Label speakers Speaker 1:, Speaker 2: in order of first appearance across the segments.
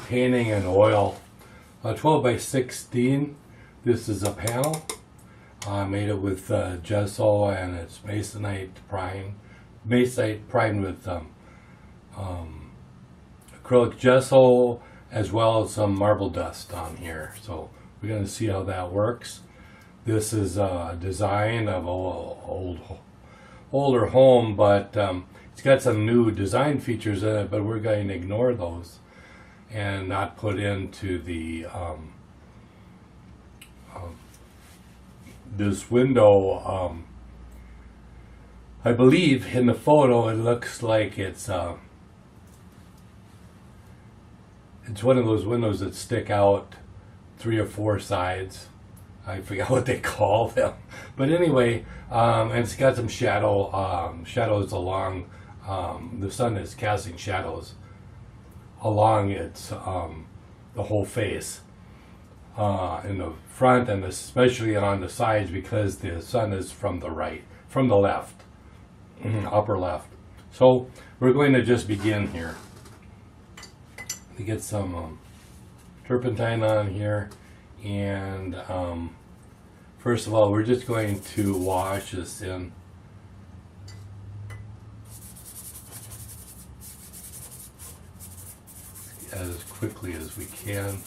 Speaker 1: painting in oil. 12 by 16. This is a panel. I made it with gesso, and it's masonite primed with acrylic gesso, as well as some marble dust on here. So we're going to see how that works. This is a design of an older home, but it's got some new design features in it, but we're going to ignore those and not put into the this window. I believe in the photo it looks like it's one of those windows that stick out 3 or 4 sides. I forget what they call them, but anyway, and it's got some shadows along. The sun is casting shadows along its the whole face, in the front and especially on the sides, because the sun is from the left, upper left. So we're going to just begin here. To get some turpentine on here, and first of all, we're just going to wash this in. As quickly as we can.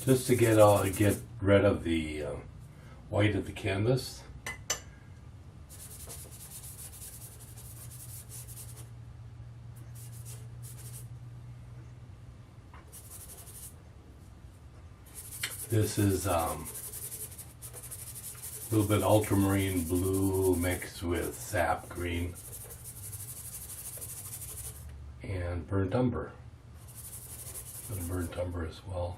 Speaker 1: Just to get rid of the white of the canvas. This is a little bit ultramarine blue mixed with sap green and burnt umber. And burnt umber as well.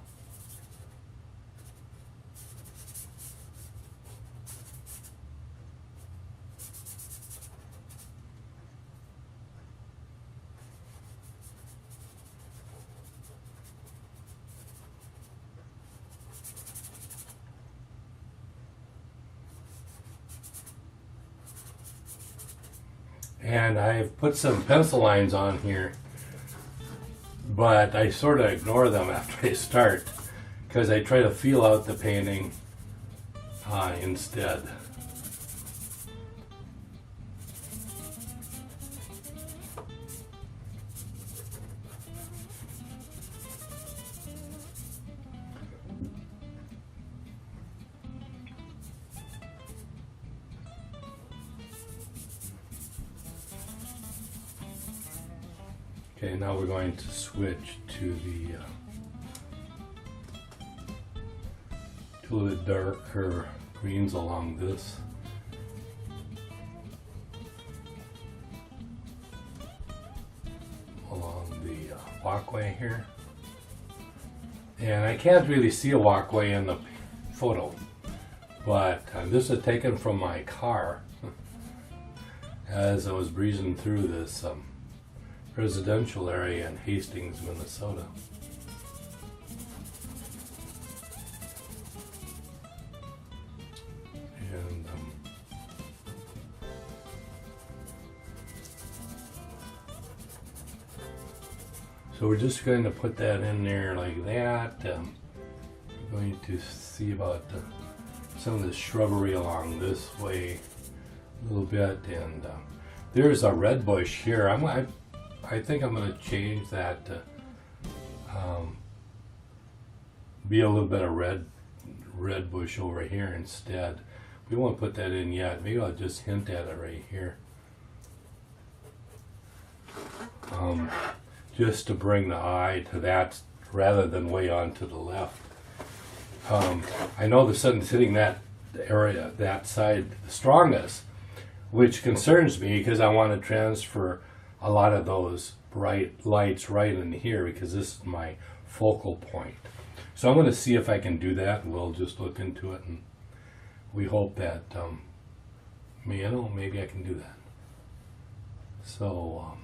Speaker 1: And I've put some pencil lines on here, but I sort of ignore them after I start, because I try to feel out the painting instead. Okay, now we're going to switch to the to a little bit darker greens along this. Along the walkway here. And I can't really see a walkway in the photo, but this is taken from my car as I was breezing through this residential area in Hastings, Minnesota. And so we're just going to put that in there like that. We're going to see about some of the shrubbery along this way a little bit, and there's a red bush here. I think I'm going to change that to be a little bit of red bush over here instead. We won't put that in yet. Maybe I'll just hint at it right here. Just to bring the eye to that rather than way on to the left. I know the sun's hitting that area, that side, the strongest, which concerns me because I want to transfer a lot of those bright lights right in here, because this is my focal point. So I'm going to see if I can do that. We'll just look into it, and we hope that maybe I can do that. So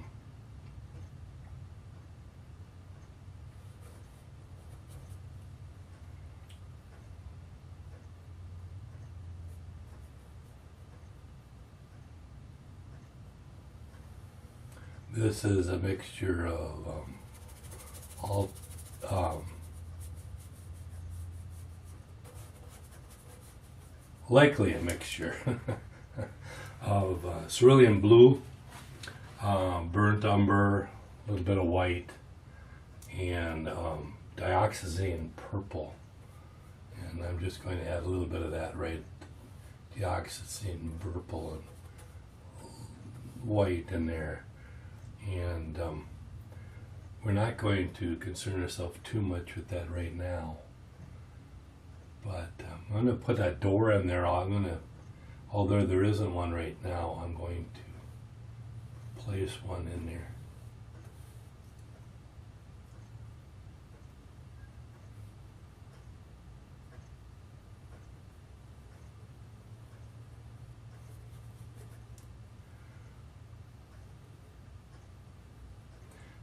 Speaker 1: This is a mixture of all likely a mixture of Cerulean Blue, burnt umber, a little bit of white, and Dioxazine purple. And I'm just going to add a little bit of that, right? Dioxazine purple and white in there. And we're not going to concern ourselves too much with that right now. But I'm going to put that door in there. Although there isn't one right now, I'm going to place one in there.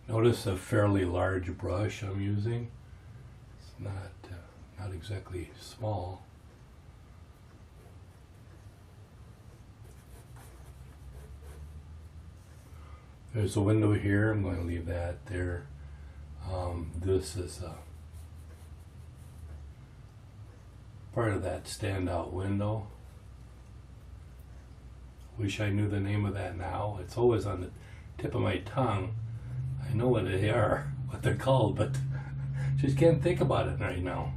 Speaker 1: Notice a fairly large brush I'm using. It's not exactly small. There's a window here. I'm going to leave that there. This is part of that standout window. Wish I knew the name of that now. It's always on the tip of my tongue. I know what they are, what they're called, but just can't think about it right now.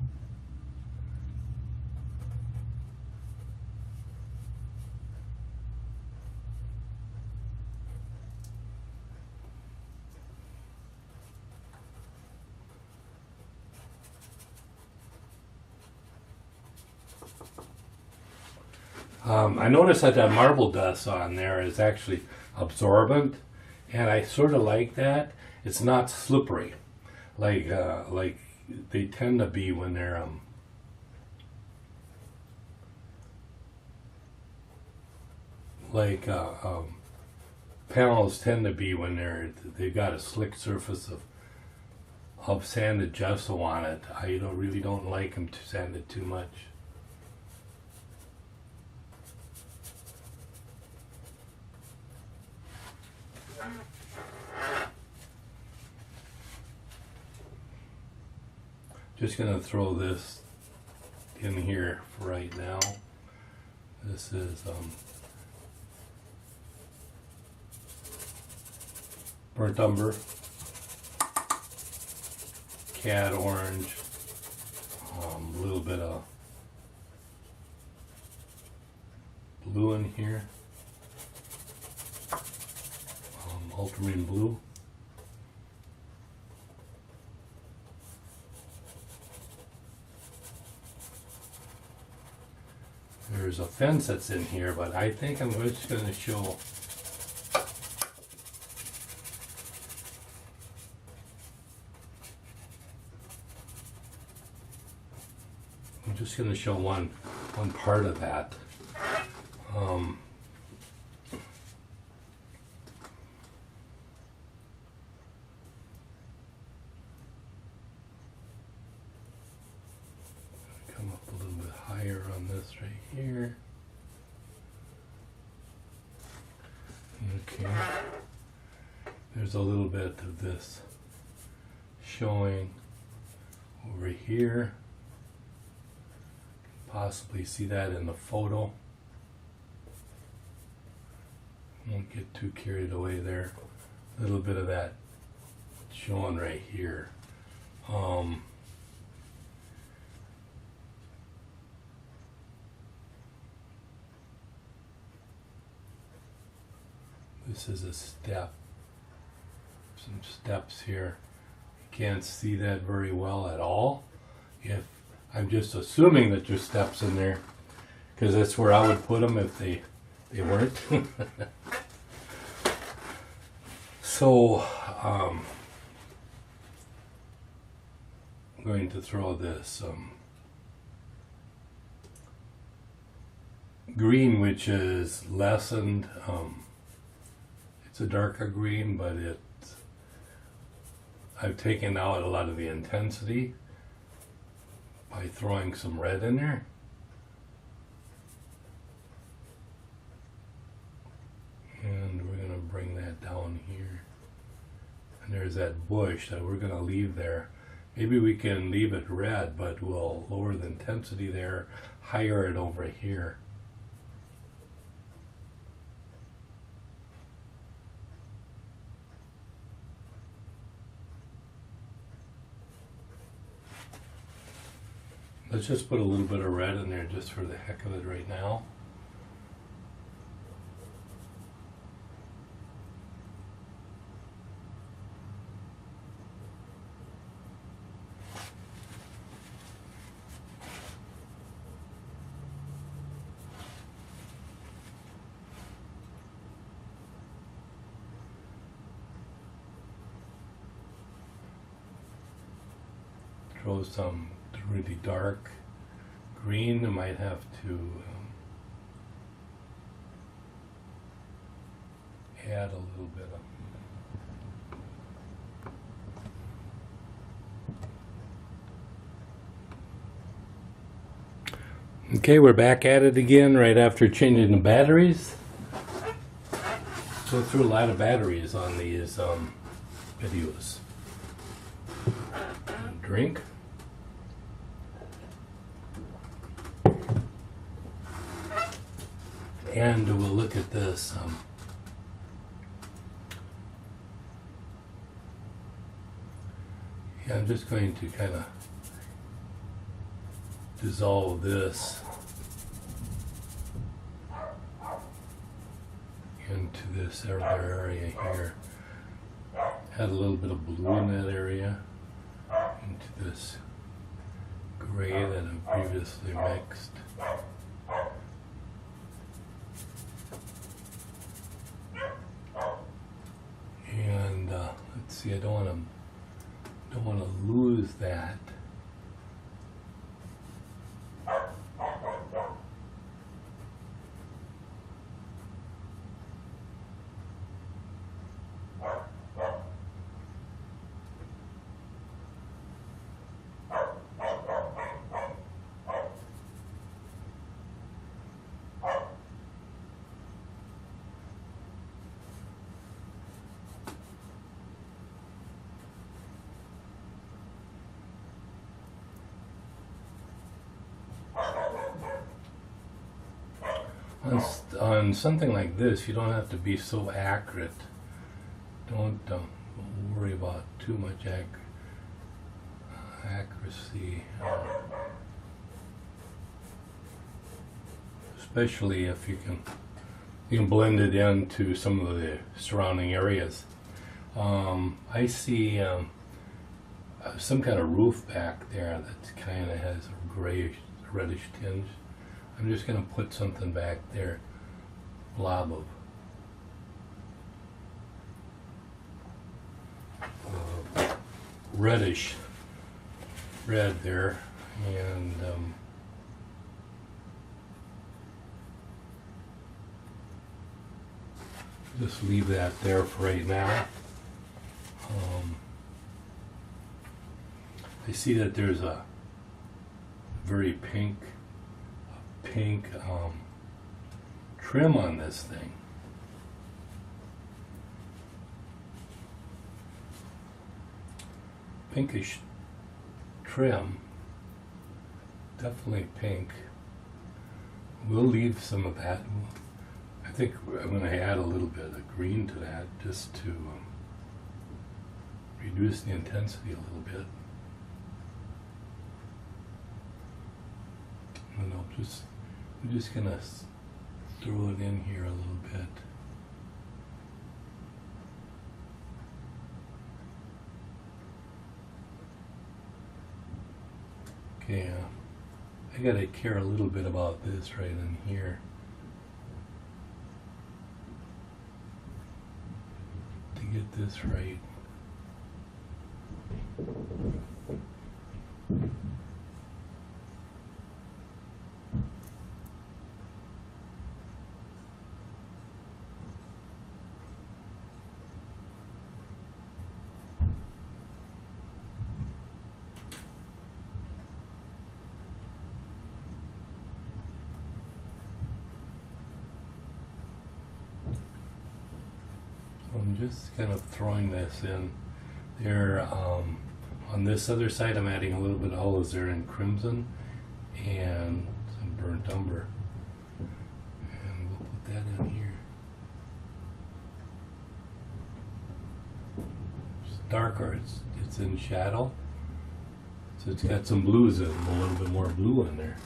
Speaker 1: I noticed that marble dust on there is actually absorbent, and I sort of like that. It's not slippery, like they tend to be when they're panels tend to be when they've got a slick surface of sanded gesso on it. I really don't like them sanded too much. Just going to throw this in here for right now. This is burnt umber, cad orange, a little bit of blue in here, ultramarine blue. There's a fence that's in here, but I think I'm just going to show one part of that. Come up a little bit higher on this right here. Okay. There's a little bit of this showing over here. Possibly see that in the photo. Won't get too carried away there. A little bit of that showing right here. This is a step. Some steps here. You can't see that very well at all. I'm just assuming that there's steps in there, because that's where I would put them if they weren't. So I'm going to throw this green, which is lessened. It's a darker green, but I've taken out a lot of the intensity by throwing some red in there. And we're going to bring that down here. And there's that bush that we're going to leave there. Maybe we can leave it red, but we'll lower the intensity there, higher it over here. Let's just put a little bit of red in there just for the heck of it right now. Throw some really dark green. I might have to add a little bit of. Okay, we're back at it again right after changing the batteries. Go through a lot of batteries on these videos. Drink. And we'll look at this. Yeah, I'm just going to kind of dissolve this into this other area here. Add a little bit of blue in that area, into this gray that I previously mixed. And let's see, I don't want to lose that. On something like this, you don't have to be so accurate. Don't worry about too much accuracy, especially if you can blend it into some of the surrounding areas. I see some kind of roof back there that kind of has a grayish, reddish tinge. I'm just going to put something back there, blob of reddish red there, and just leave that there for right now. I see that there's a very pink trim on this thing. Pinkish trim, definitely pink. We'll leave some of that. I think I'm going to add a little bit of green to that just to reduce the intensity a little bit. And we're just going to throw it in here a little bit. Okay, I got to care a little bit about this right in here. To get this right. I'm just kind of throwing this in. There, on this other side, I'm adding a little bit of Alizarin Crimson and some burnt umber. And we'll put that in here. It's darker, it's in shadow. So it's got some blues in it, a little bit more blue in there.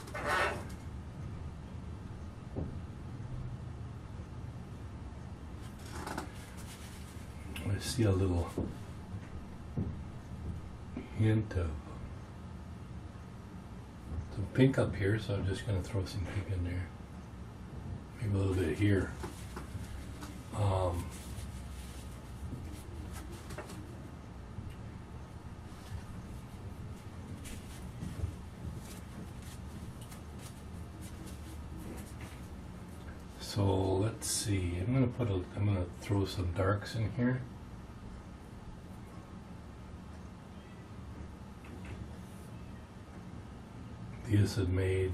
Speaker 1: I see a little hint of some pink up here, so I'm just going to throw some pink in there. Maybe a little bit here. So let's see. I'm gonna throw some darks in here. These had made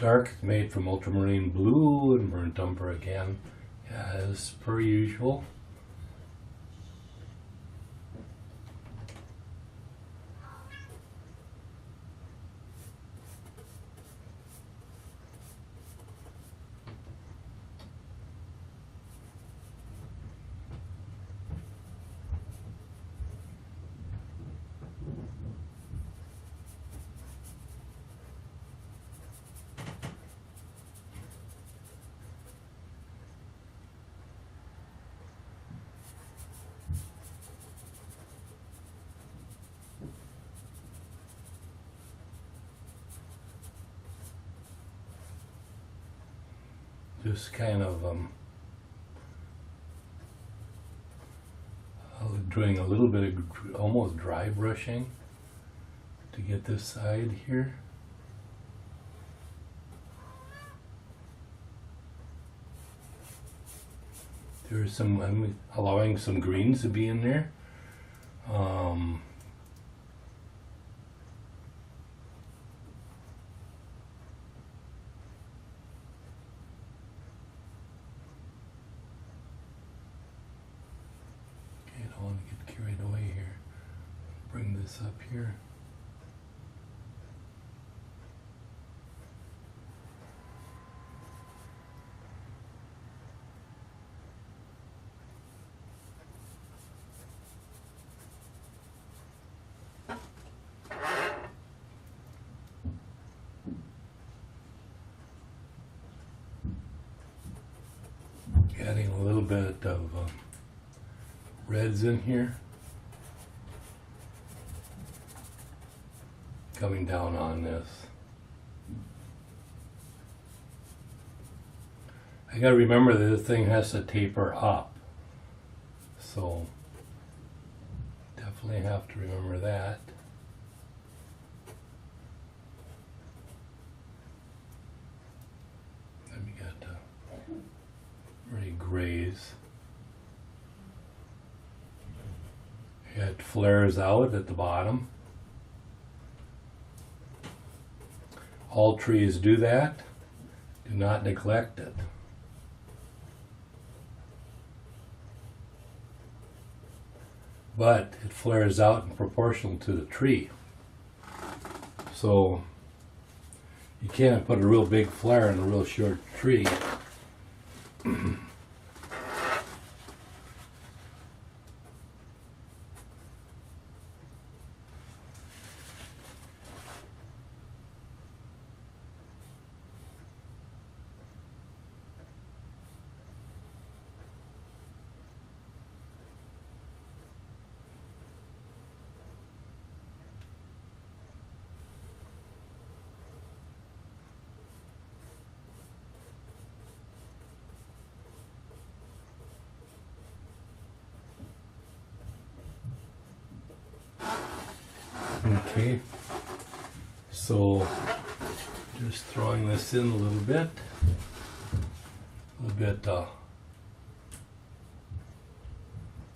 Speaker 1: dark, made from Ultramarine Blue and burnt umber again, as per usual. Just kind of doing a little bit of almost dry brushing to get this side here. There's some, I'm allowing some greens to be in there. I don't want to get carried away here. Bring this up here. Adding a little bit of reds in here, coming down on this. I gotta remember that this thing has to taper up, so definitely have to remember that. Then we got really grays. It flares out at the bottom. All trees do that. Do not neglect it. But it flares out in proportion to the tree. So you can't put a real big flare in a real short tree. Okay, so just throwing this in a little bit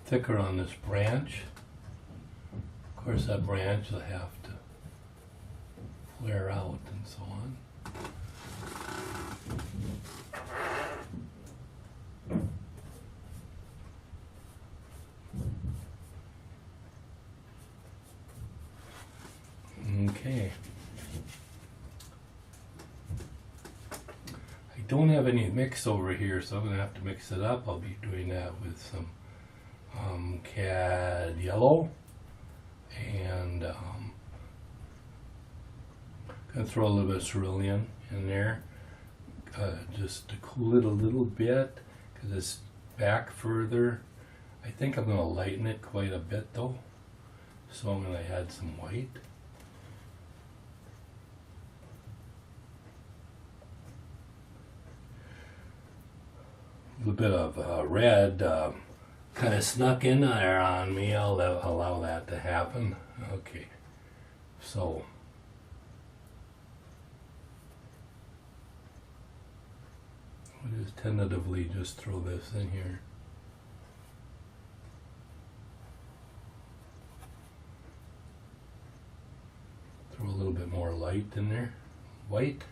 Speaker 1: thicker on this branch. Of course, that branch will have to flare out and so on. don't have any mix over here, so I'm going to have to mix it up. I'll be doing that with some Cad Yellow, and going to throw a little bit of Cerulean in there, just to cool it a little bit, because it's back further. I think I'm going to lighten it quite a bit though, so I'm going to add some white. A little bit of red kind of snuck in there on me. I'll allow that to happen. Okay, so we'll just tentatively just throw this in here. Throw a little bit more light in there, white.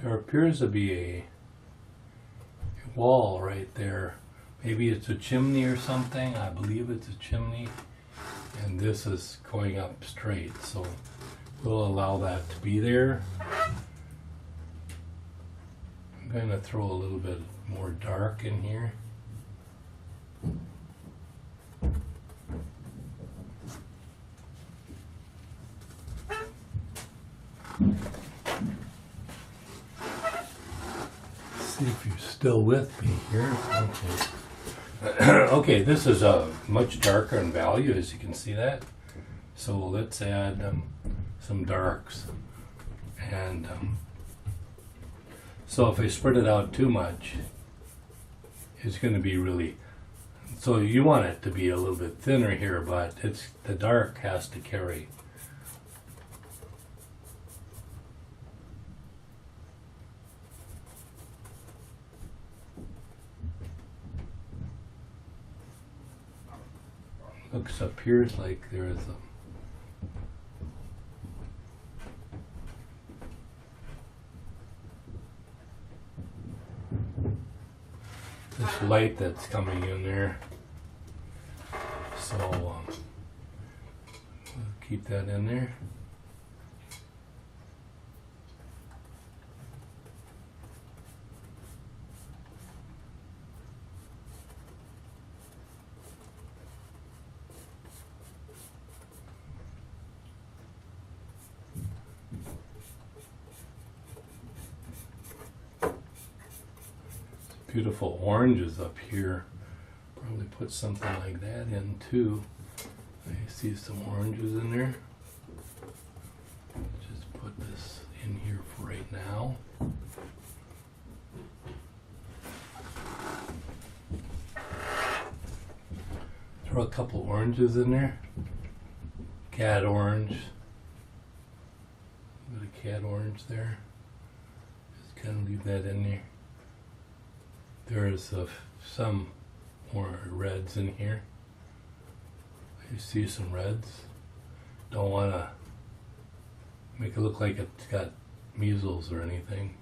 Speaker 1: There appears to be a wall right there. Maybe it's a chimney or something. I believe it's a chimney. And this is going up straight, so we'll allow that to be there. I'm going to throw a little bit more dark in here. See if you're still with me here. Okay. Okay, this is much darker in value, as you can see that. So let's add some darks. And so if I spread it out too much, it's going to be really. So you want it to be a little bit thinner here, but the dark has to carry. Looks appears like there is this light that's coming in there, so we'll keep that in there. Beautiful oranges up here. Probably put something like that in too. I see some oranges in there. Just put this in here for right now. Throw a couple oranges in there. Cad orange. A bit of cad orange there. Just kind of leave that in there. There's some more reds in here. You see some reds. Don't want to make it look like it's got measles or anything.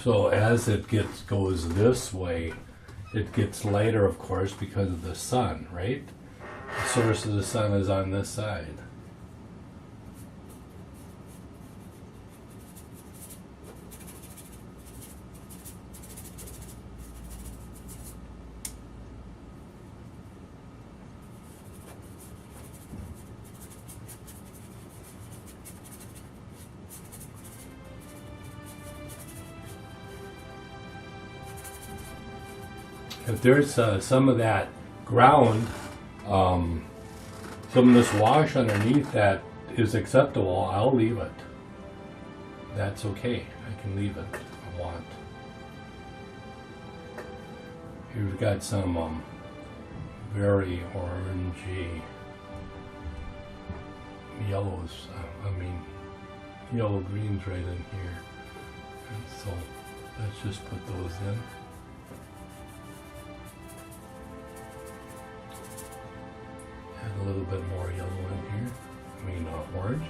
Speaker 1: So as it goes this way, it gets lighter, of course, because of the sun, right? The source of the sun is on this side. If there's some of that ground, some of this wash underneath that is acceptable, I'll leave it. That's okay. I can leave it if I want. Here we've got some very orangey, yellows, yellow greens right in here. And so let's just put those in. Add a little bit more yellow in here. Orange.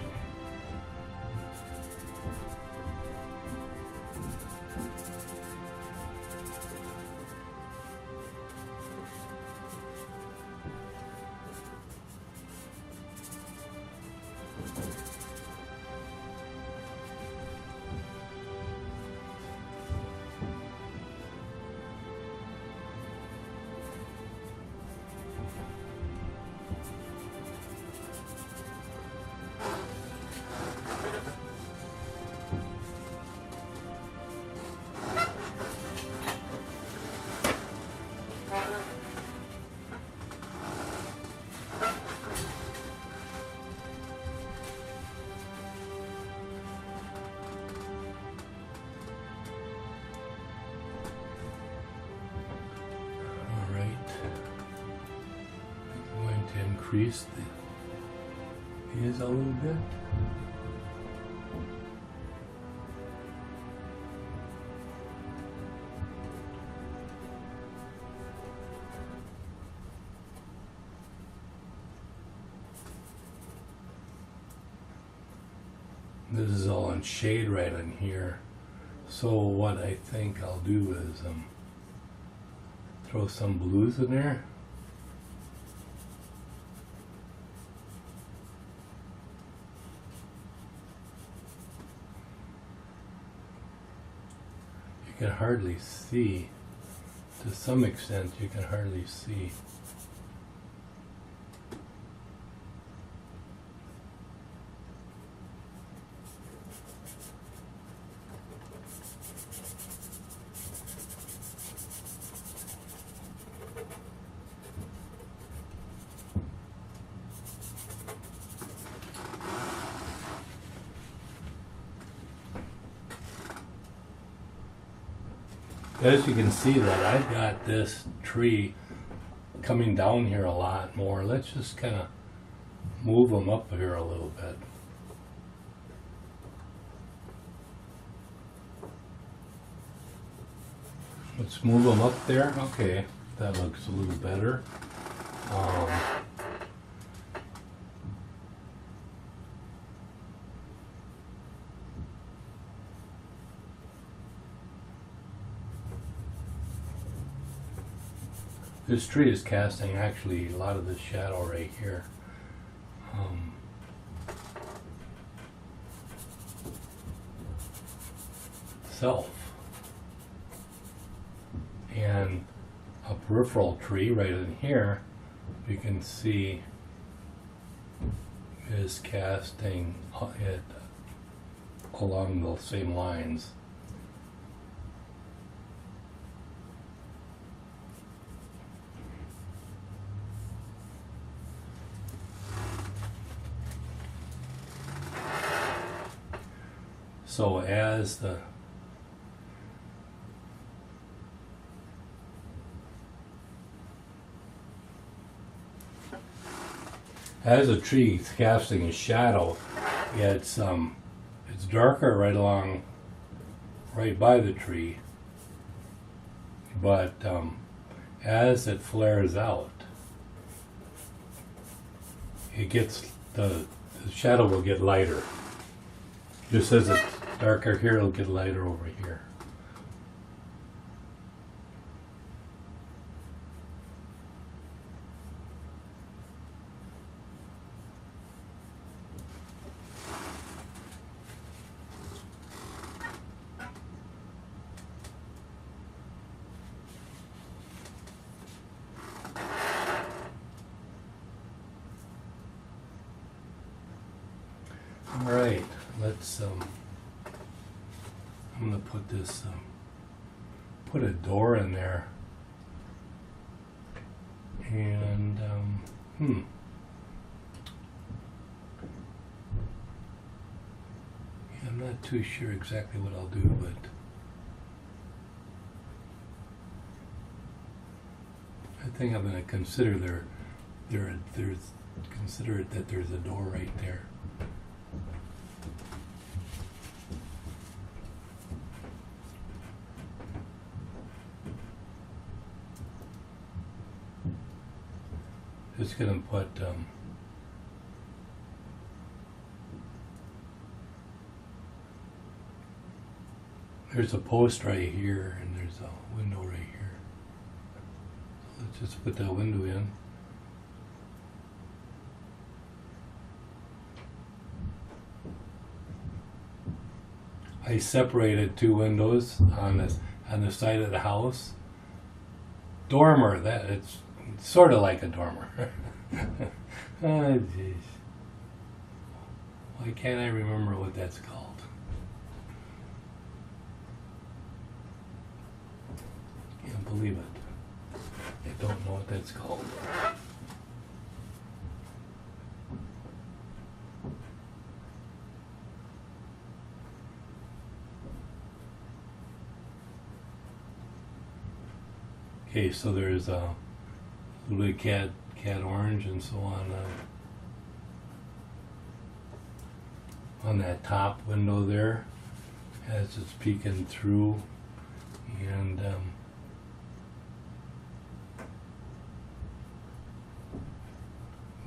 Speaker 1: Increase these a little bit. This is all in shade right in here. So what I think I'll do is throw some blues in there. You can hardly see, to some extent you can hardly see. As you can see that I've got this tree coming down here a lot more. Let's just kind of move them up here a little bit. Let's move them up there. Okay, that looks a little better. This tree is casting actually a lot of this shadow right here. And a peripheral tree right in here, you can see, is casting it along the same lines. So as the tree is casting a shadow, it's darker right by the tree, but as it flares out, the shadow will get lighter. Just as it's darker here, it'll get lighter over here. All right, let's I'm going to put this, put a door in there, and yeah, I'm not too sure exactly what I'll do, but I think I'm going to consider consider it that there's a door right there. Just gonna put there's a post right here and there's a window right here. So let's just put that window in. I separated two windows on the side of the house. Dormer, that it's sort of like a dormer. Oh, jeez. Why can't I remember what that's called? Can't believe it. I don't know what that's called. Okay, so there's a little bit of cad orange and so on that top window there as it's peeking through, and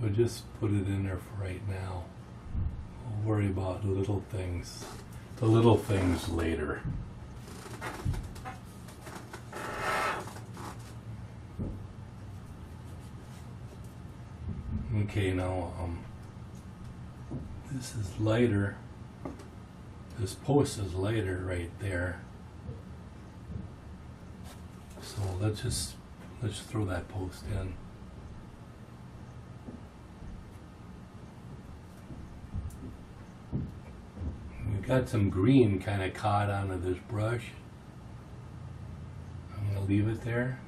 Speaker 1: we'll just put it in there for right now. We'll worry about the little things later. Okay, now this is lighter. This post is lighter right there. So let's throw that post in. We've got some green kind of caught onto this brush. I'm going to leave it there.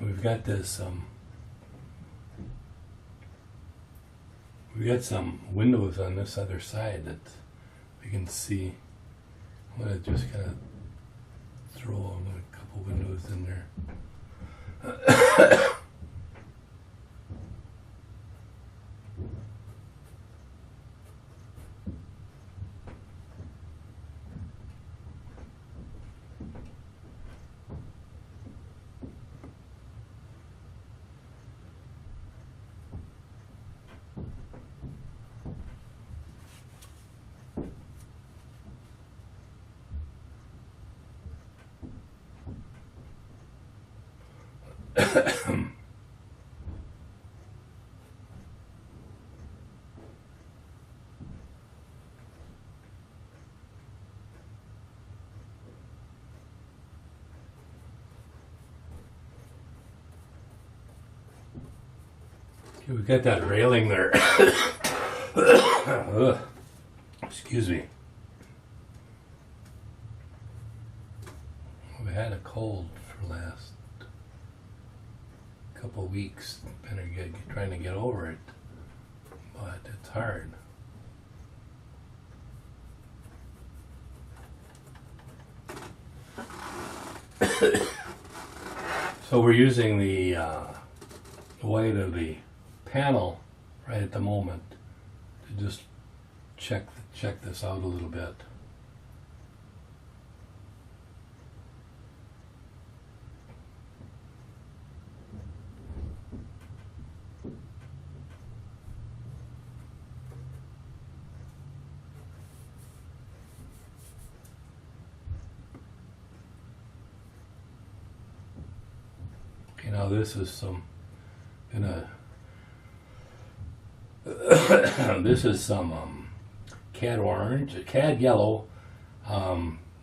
Speaker 1: We've got this, we got some windows on this other side that we can see. I'm going to just kind of throw a couple windows in there. Okay, we got that railing there. Excuse me. We had a cold for the last couple weeks. Better trying to get over it, but it's hard. So we're using the white of the panel right at the moment to just check this out a little bit. Okay, now this is this is some cad orange, cad yellow,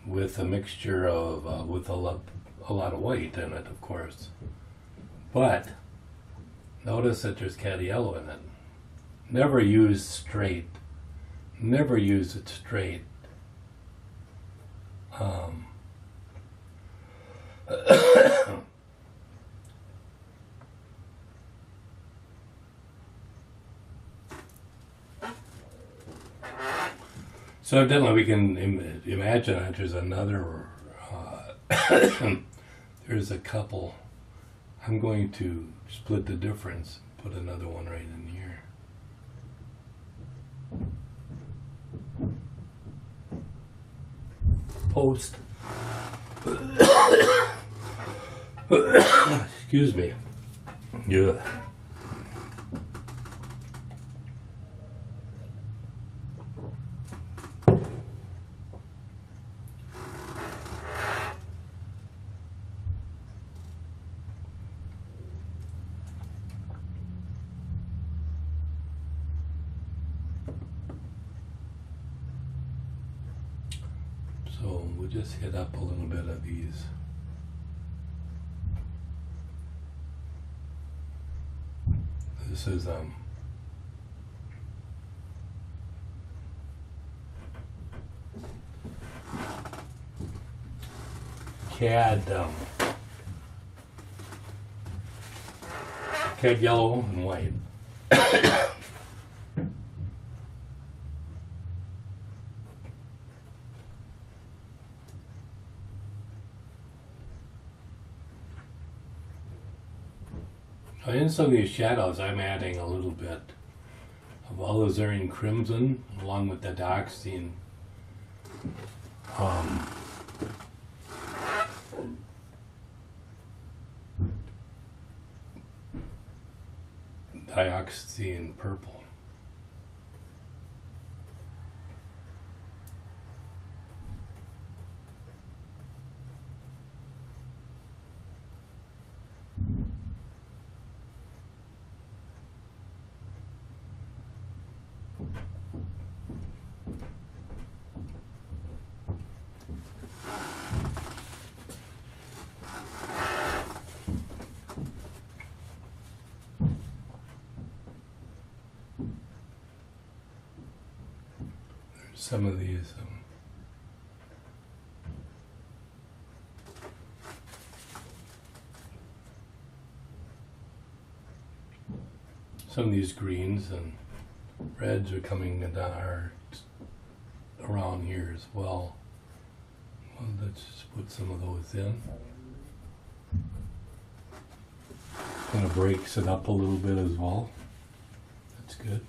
Speaker 1: with a mixture of with a lot of white in it, of course. But notice that there's cad yellow in it. Never use straight. Never use it straight. So evidently we can imagine that there's another, there's a couple. I'm going to split the difference, put another one right in here. Post. Excuse me. Yeah. So we'll just hit up a little bit of these. This is Cad Yellow and White. In some of these shadows, I'm adding a little bit of Alizarin Crimson along with the Dioxazine. Dioxazine purple. Some of these greens and reds are coming down around here as well. Well, let's just put some of those in. Kind of breaks it up a little bit as well. That's good.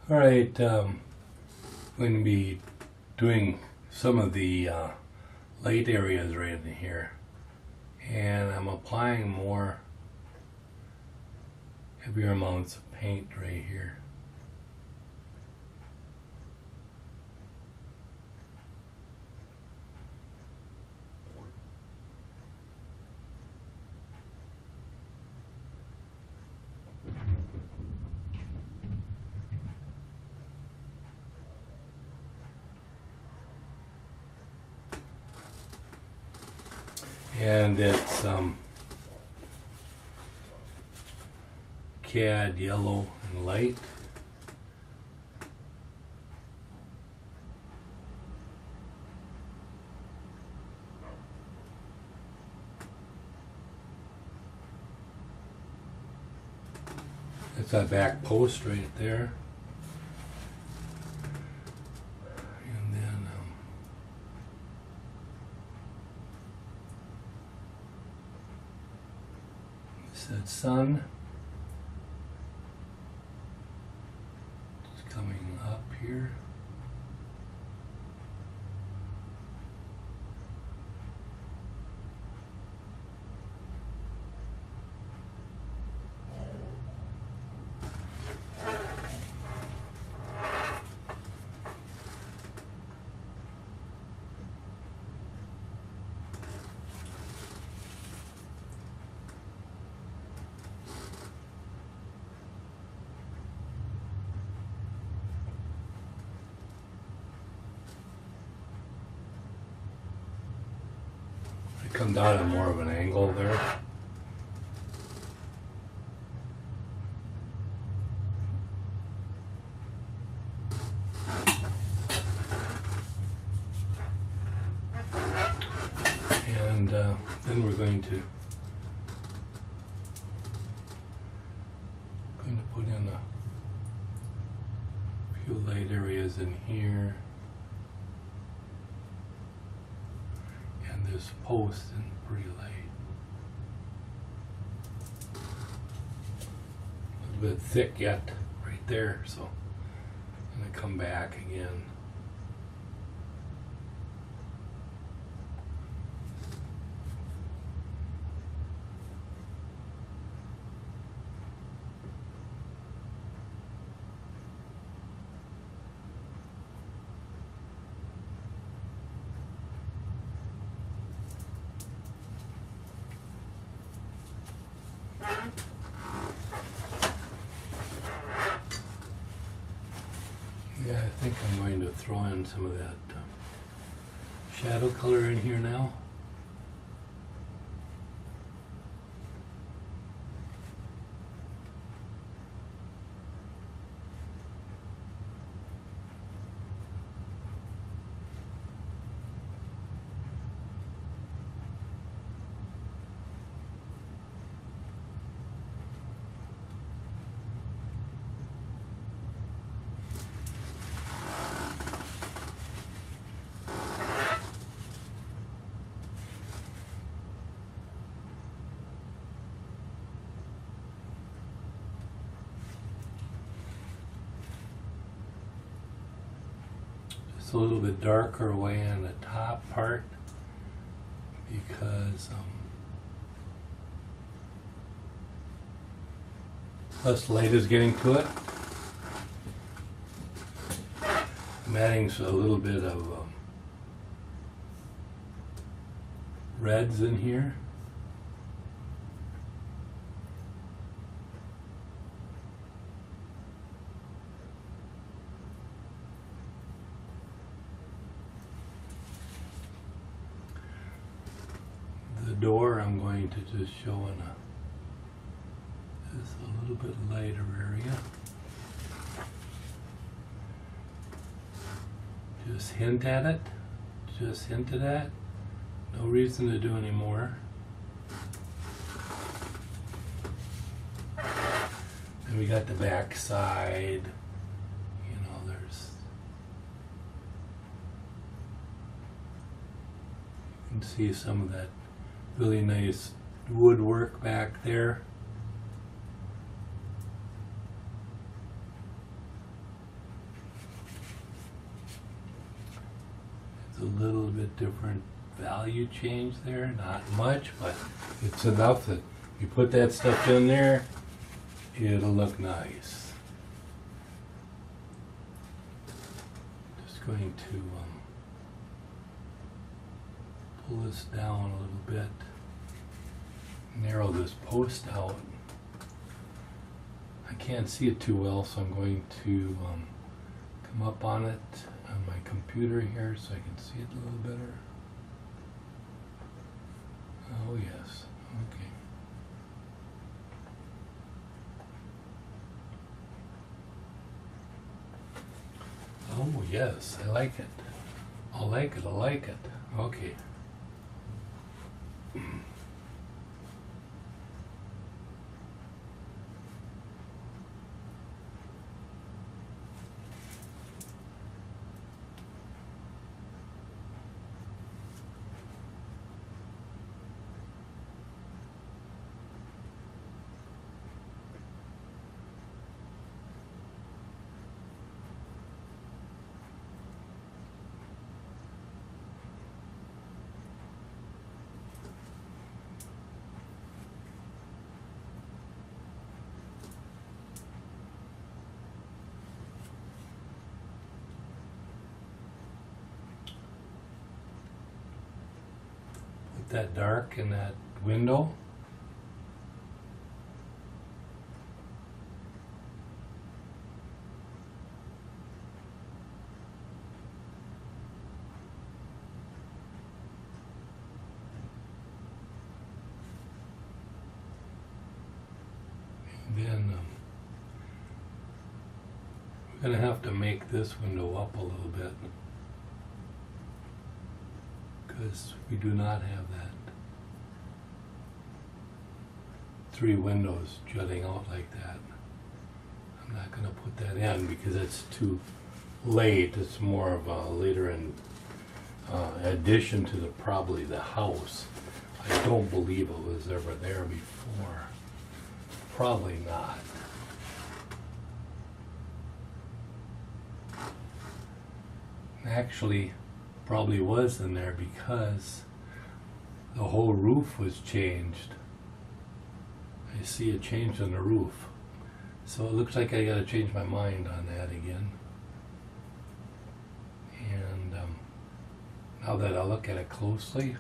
Speaker 1: All right, I'm going to be doing some of the light areas right in here, and I'm applying more heavier amounts of paint right here. And it's Cad Yellow and Light. That's that back post right there. And then that sun is coming up here. come down at more of an angle there. And then we're going to put in a few light areas in here. And this post is pretty light. A little bit thick yet right there, so I'm going to come back again. Yeah, I think I'm going to throw in some of that shadow color in here now. A little bit darker away on the top part because less light is getting to it. I'm adding a little bit of reds in here. Door I'm going to just show in this a little bit lighter area. Just hint at it. Just hinted at. No reason to do any more. And we got the back side. You know, there's, you can see some of that really nice woodwork back there. It's a little bit different value change there, not much, but it's enough that you put that stuff in there, it'll look nice. Just going to pull this down a little bit, narrow this post out. I can't see it too well, so I'm going to come up on it on my computer here so I can see it a little better. Oh yes, okay. Oh yes, I like it. I like it, I like it. Okay. That dark in that window. gonna have to make this window up a little bit because we do not have that 3 windows jutting out like that. I'm not gonna put that in because it's too late. It's more of a later in addition to probably the house. I don't believe it was ever there before. Probably not. Actually, probably was in there because the whole roof was changed. I see a change on the roof. So it looks like I gotta change my mind on that again. And now that I look at it closely,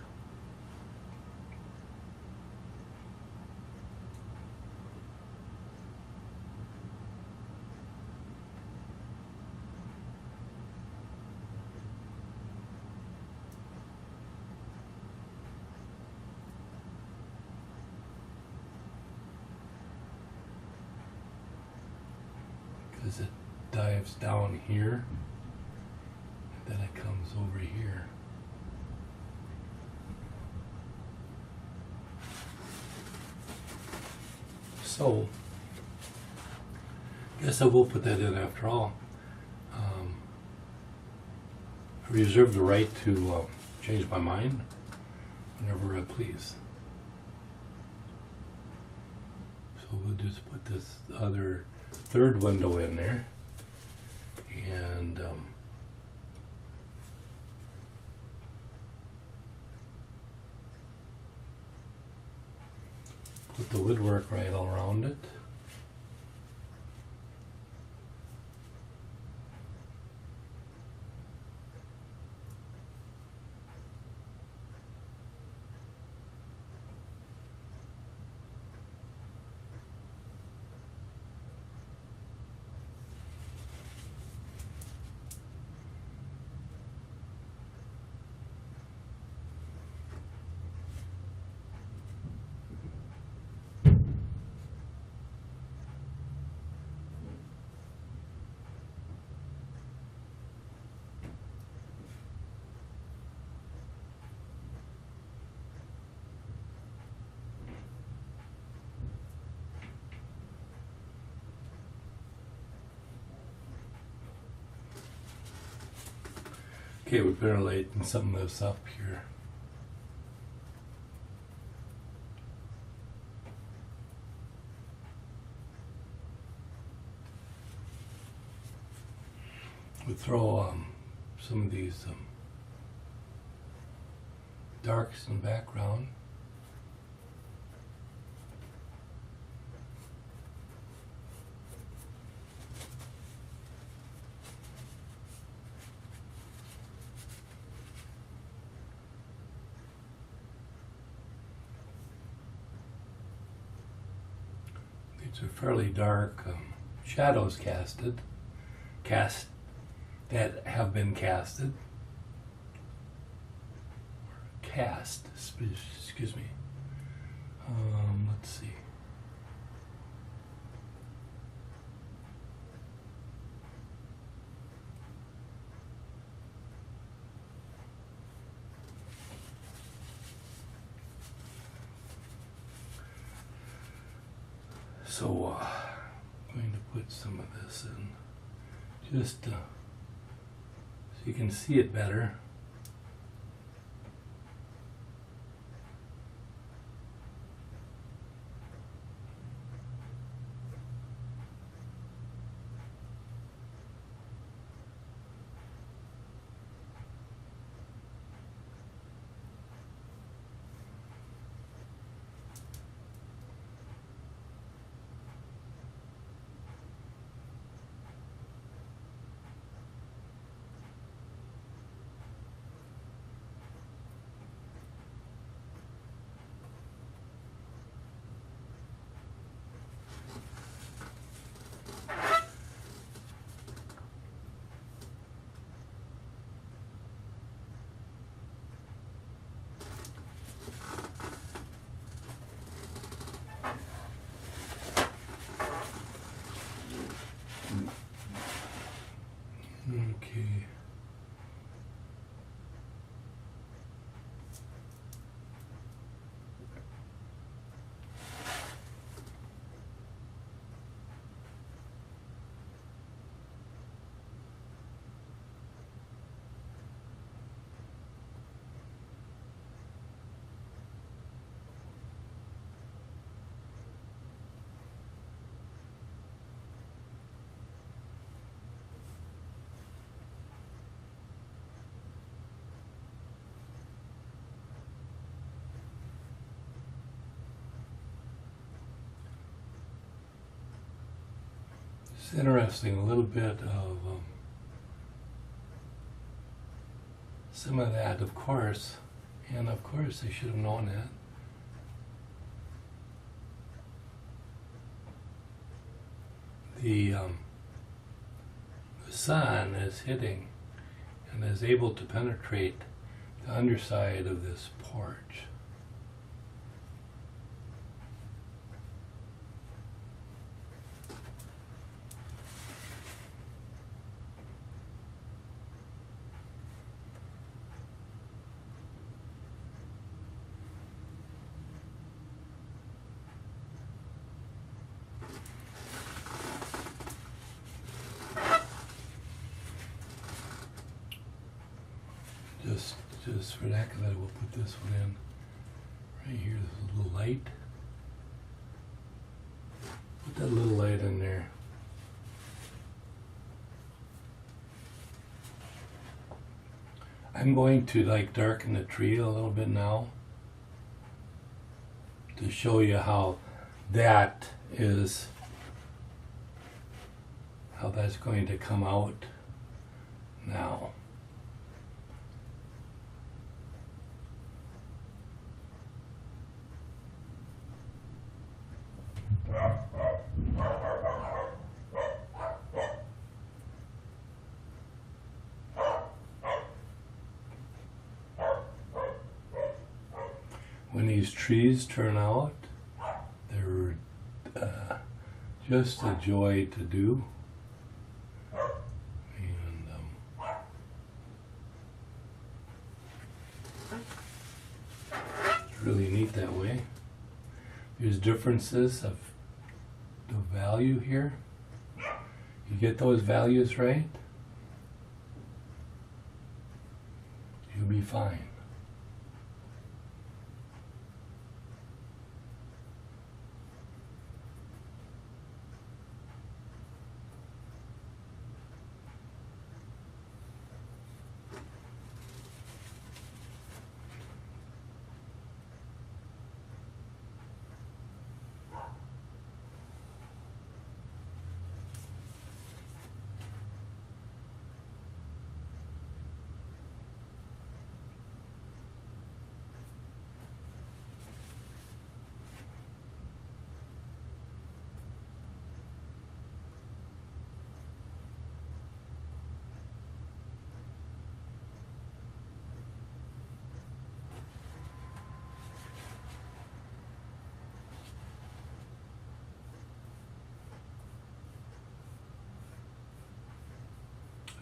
Speaker 1: because it dives down here and then it comes over here. So, I guess I will put that in after all. I reserve the right to change my mind whenever I please. So we'll just put this other 3rd window in there, and put the woodwork right all around it. Okay, we better lighten some of this up here. We throw some of these darks in the background. These are fairly dark shadows that have been casted. Excuse me. Let's see. So I'm going to put some of this in, just so you can see it better. It's interesting, a little bit of some of that, of course, and of course I should have known that. The sun is hitting and is able to penetrate the underside of this porch. Just for that, because I will put this one in right here, this little light. Put that little light in there. I'm going to like darken the tree a little bit now to show you how that is, how that's going to come out now. When these trees turn out, they're just a joy to do. And it's really neat that way. There's differences of the value here. You get those values right, you'll be fine.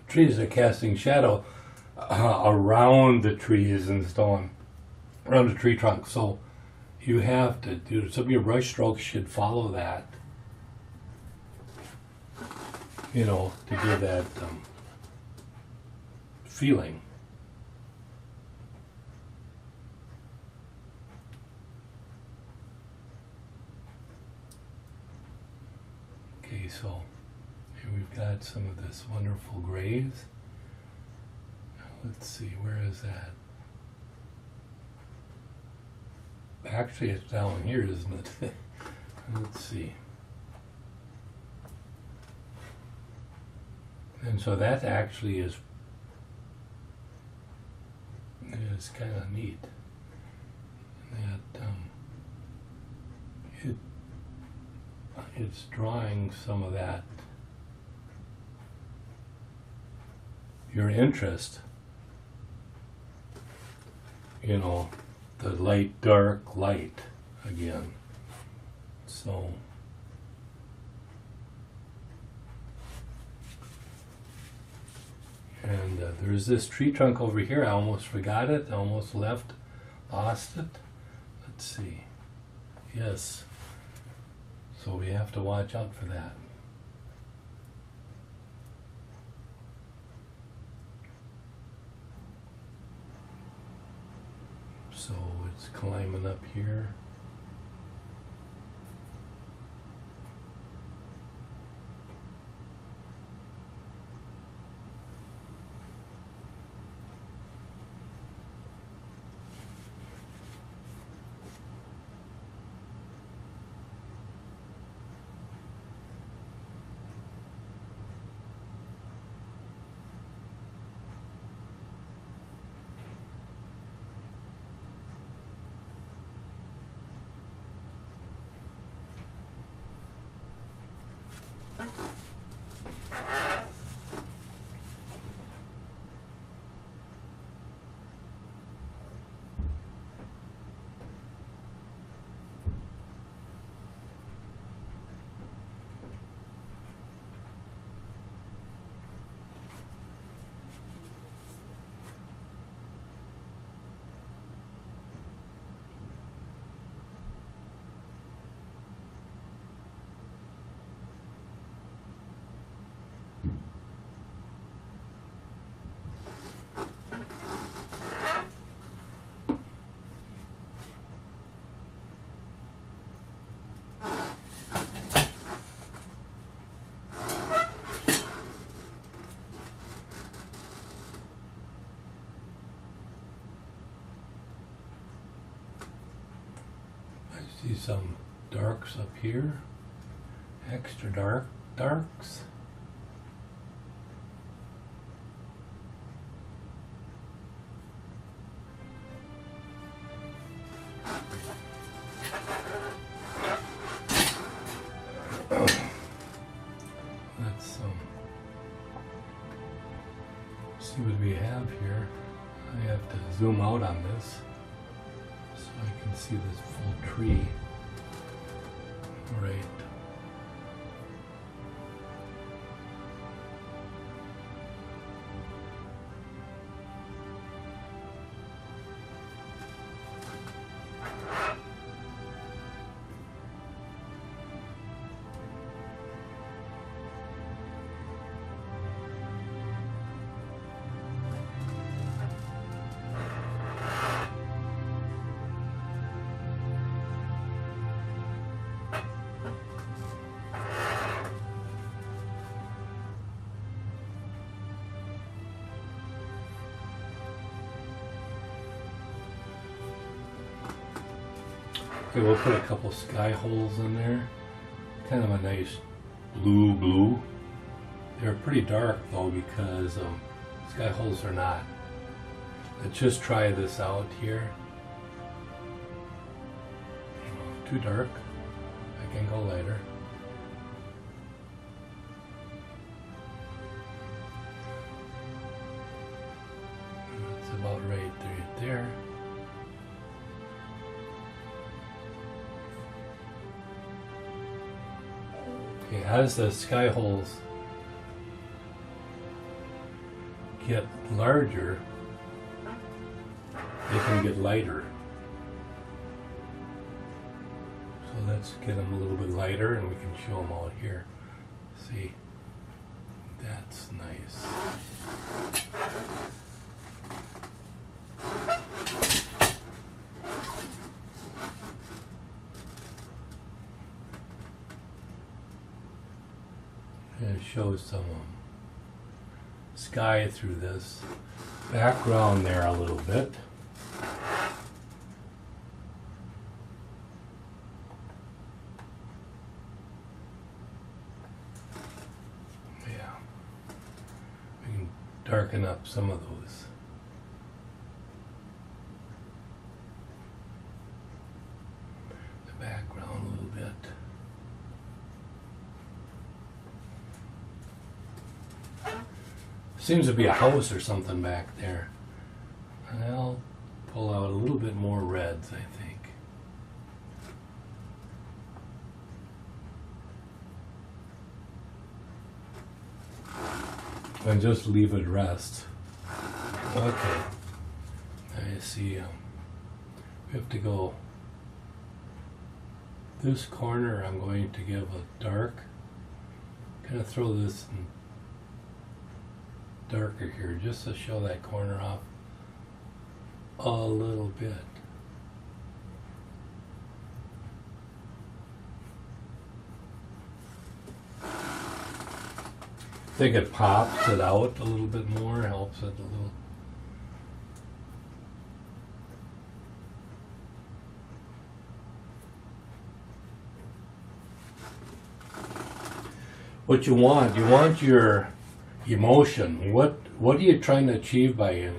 Speaker 1: Trees are casting shadow around the trees and so on, around the tree trunk. So you have to do, some of your brush strokes should follow that, you know, to give that feeling. Okay, so here we've got some of this wonderful grays. Now let's see, where is that? Actually, it's down here, isn't it? Let's see. And so that actually is kind of neat. That it's drawing some of that, your interest, you know, the light, dark, light again. So and there's this tree trunk over here. I almost forgot it. I almost lost it. Let's see. Yes. So we have to watch out for that. So it's climbing up here. See some darks up here, extra darks. Let's see what we have here. I have to zoom out on this so I can see this full tree. Right. Okay, we'll put a couple sky holes in there. Kind of a nice blue. They're pretty dark though because sky holes are not. Let's just try this out here. Too dark. I can go lighter. That's about right there. Okay, as the sky holes get larger, they can get lighter. So let's get them a little bit lighter and we can show them out here. See, that's nice. And show some sky through this background there a little bit. Yeah, we can darken up some of those. The background a little bit. Seems to be a house or something back there. I'll pull out a little bit more reds, I think. And just leave it rest. Okay. I see. We have to go this corner. I'm going to give a dark. Kind of throw this in darker here just to show that corner off a little bit. I think it pops it out a little bit more, helps it a little. What you want your emotion. What are you trying to achieve by it?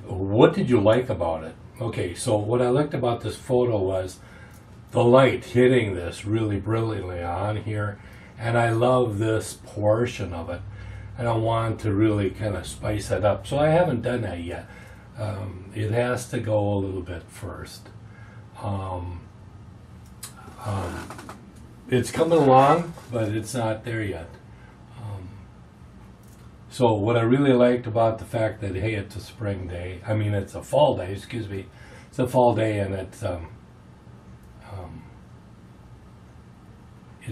Speaker 1: What did you like about it? Okay, so what I liked about this photo was the light hitting this really brilliantly on here, and I love this portion of it. I don't want to really kind of spice it up, so I haven't done that yet. It has to go a little bit first. It's coming along, but it's not there yet. So what I really liked about the fact that, hey, it's a spring day, I mean it's a fall day, excuse me, it's a fall day, and it's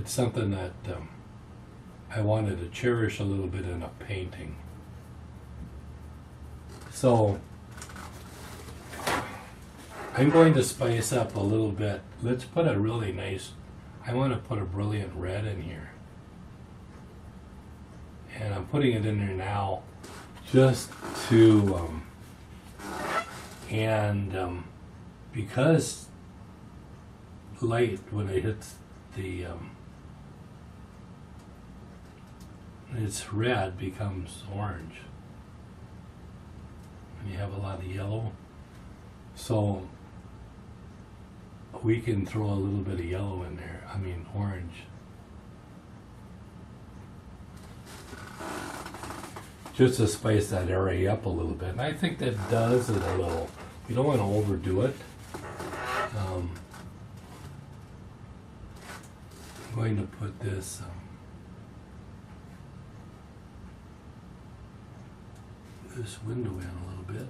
Speaker 1: something that I wanted to cherish a little bit in a painting. So I'm going to spice up a little bit. Let's put a really nice, I want to put a brilliant red in here. And I'm putting it in there now just to, because light, when it hits the, it's red, becomes orange. And you have a lot of yellow. So we can throw a little bit of yellow in there, I mean orange. Just to spice that area up a little bit. And I think that does it a little. You don't want to overdo it. I'm going to put this this window in a little bit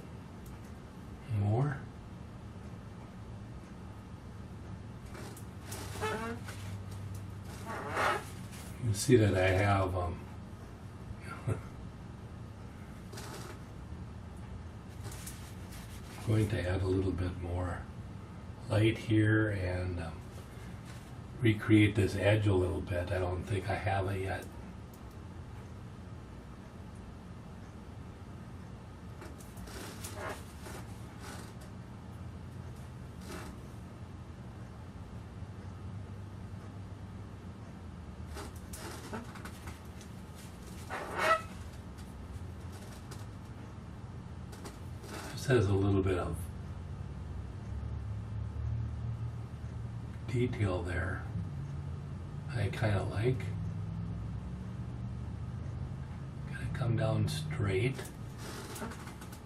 Speaker 1: more. You can see that I have going to add a little bit more light here and recreate this edge a little bit. I don't think I have it yet. Has a little bit of detail there I kind of like. Gotta come down straight.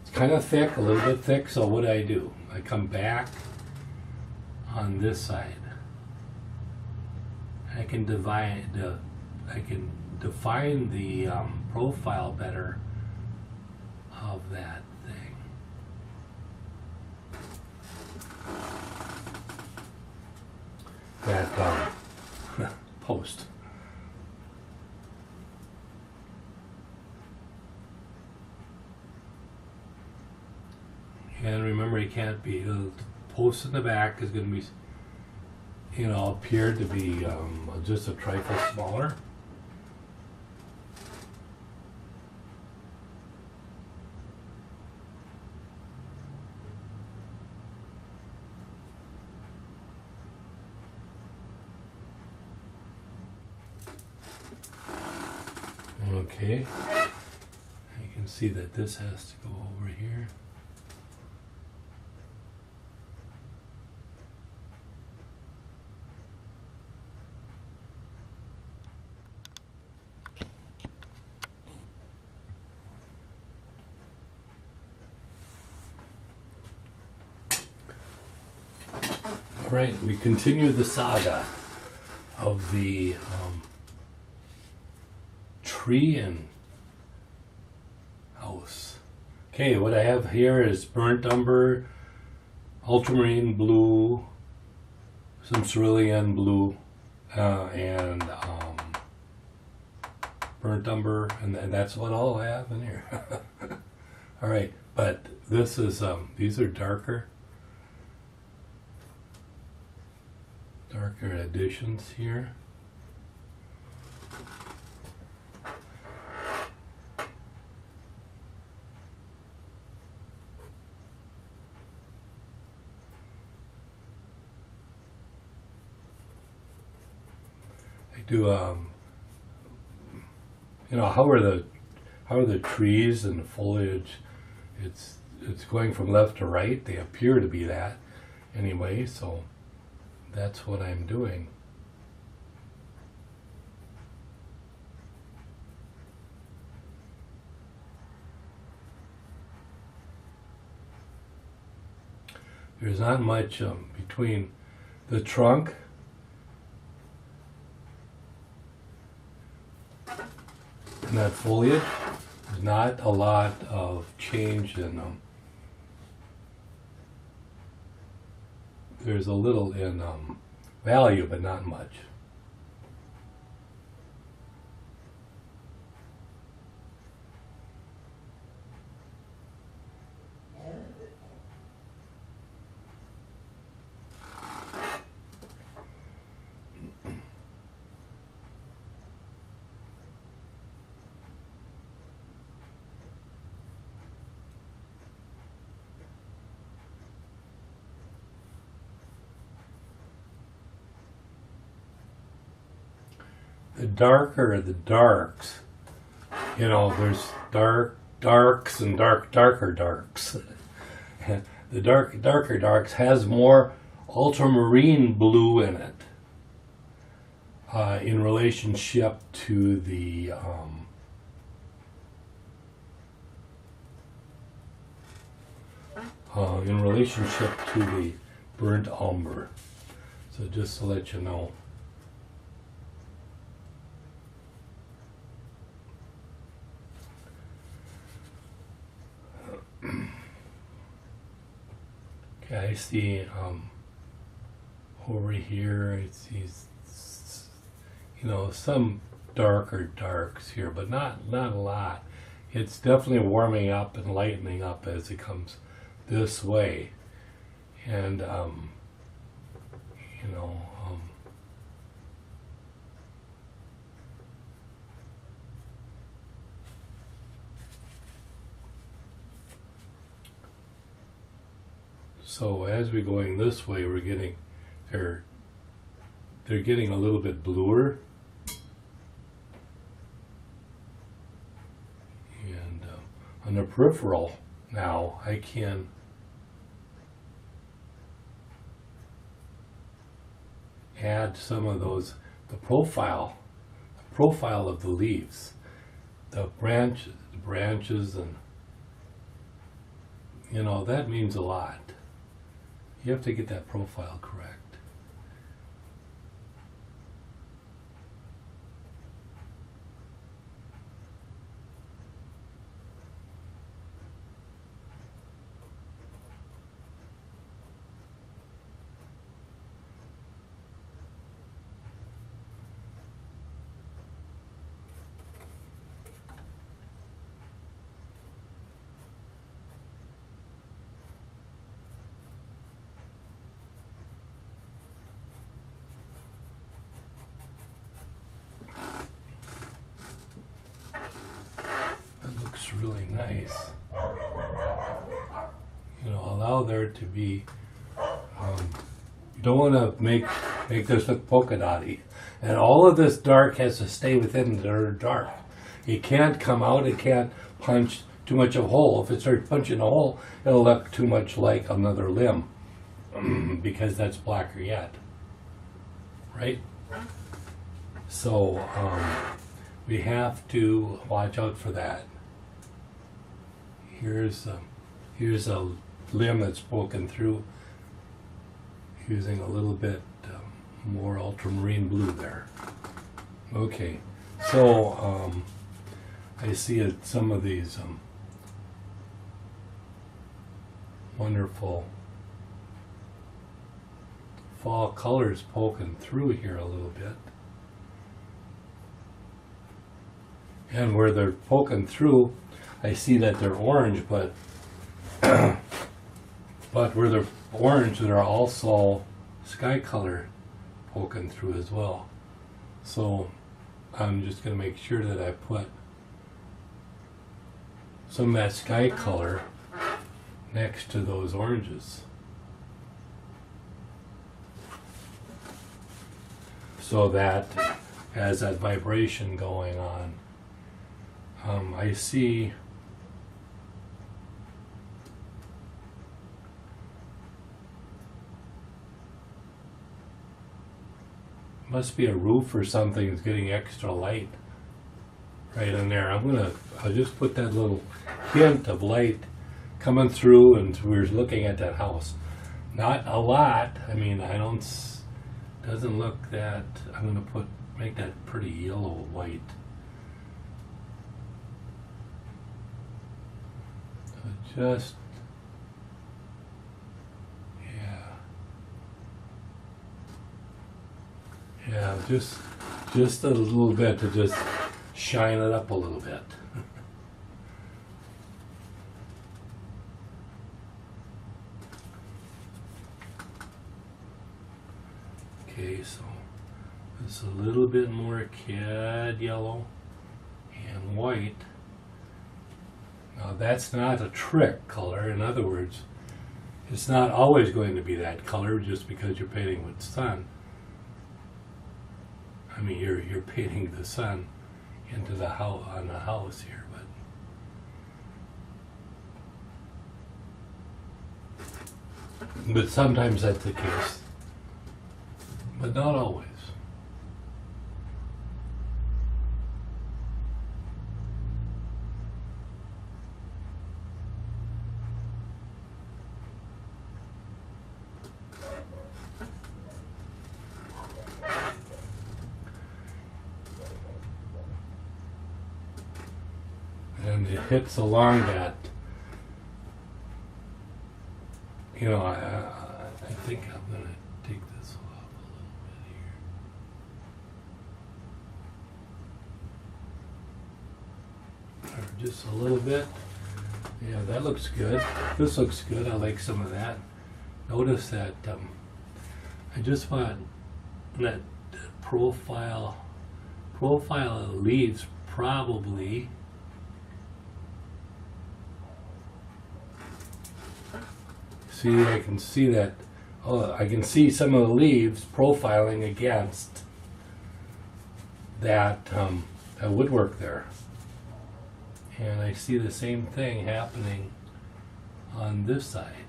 Speaker 1: It's kind of thick, a little bit thick, so what do? I come back on this side. I can define the profile better of that thing. That post. And remember, it can't be, the post in the back is going to be, you know, appear to be just a trifle smaller. Okay, you can see that this has to go over here. All right, we continue the saga of the tree and house. Okay, what I have here is burnt umber, ultramarine blue, some cerulean blue, and burnt umber, and that's what all I have in here. All right, but this is these are darker additions here. Do you know, how are the trees and the foliage? It's going from left to right. They appear to be that anyway, so that's what I'm doing. There's not much between the trunk and that foliage. There's not a lot of change in them. There's a little in value, but not much. The darker the darks, you know, there's darks and darker darks. The darker darks has more ultramarine blue in it in relationship to the burnt umber. So just to let you know. Okay, I see over here, I see, you know, some darker darks here, but not a lot. It's definitely warming up and lightening up as it comes this way. And, you know, so as we're going this way, we're getting, they're getting a little bit bluer. And on the peripheral now, I can add some of those, the profile of the leaves, the branches, and, you know, that means a lot. You have to get that profile correct. Really nice. You know, allow there to be, you don't want to make this look polka dotty. And all of this dark has to stay within the dark. It can't come out, it can't punch too much of a hole. If it starts punching a hole, it'll look too much like another limb because that's blacker yet. Right? So we have to watch out for that. Here's a limb that's broken through using a little bit more ultramarine blue there. Okay, so I see some of these wonderful fall colors poking through here a little bit. And where they're poking through, I see that they're orange, but where they're orange, they're also sky color poking through as well. So I'm just going to make sure that I put some of that sky color next to those oranges, so that as that vibration going on, I see must be a roof or something that's getting extra light right in there. I'll just put that little hint of light coming through, and we're looking at that house. Not a lot. I mean, I don't. Doesn't look that. I'm gonna make that pretty yellow white. Just, yeah, just a little bit to just shine it up a little bit. Okay, so it's a little bit more cad yellow and white. Now that's not a trick color. In other words, it's not always going to be that color just because you're painting with sun. I mean, you're painting the sun into the house on the house here, but sometimes that's the case, but not always. And it hits along that, you know, I think I'm going to take this off a little bit here. Or just a little bit. Yeah, that looks good. This looks good. I like some of that. Notice that I just want that profile of leaves probably. See, I can see that. Oh, I can see some of the leaves profiling against that, that woodwork there. And I see the same thing happening on this side.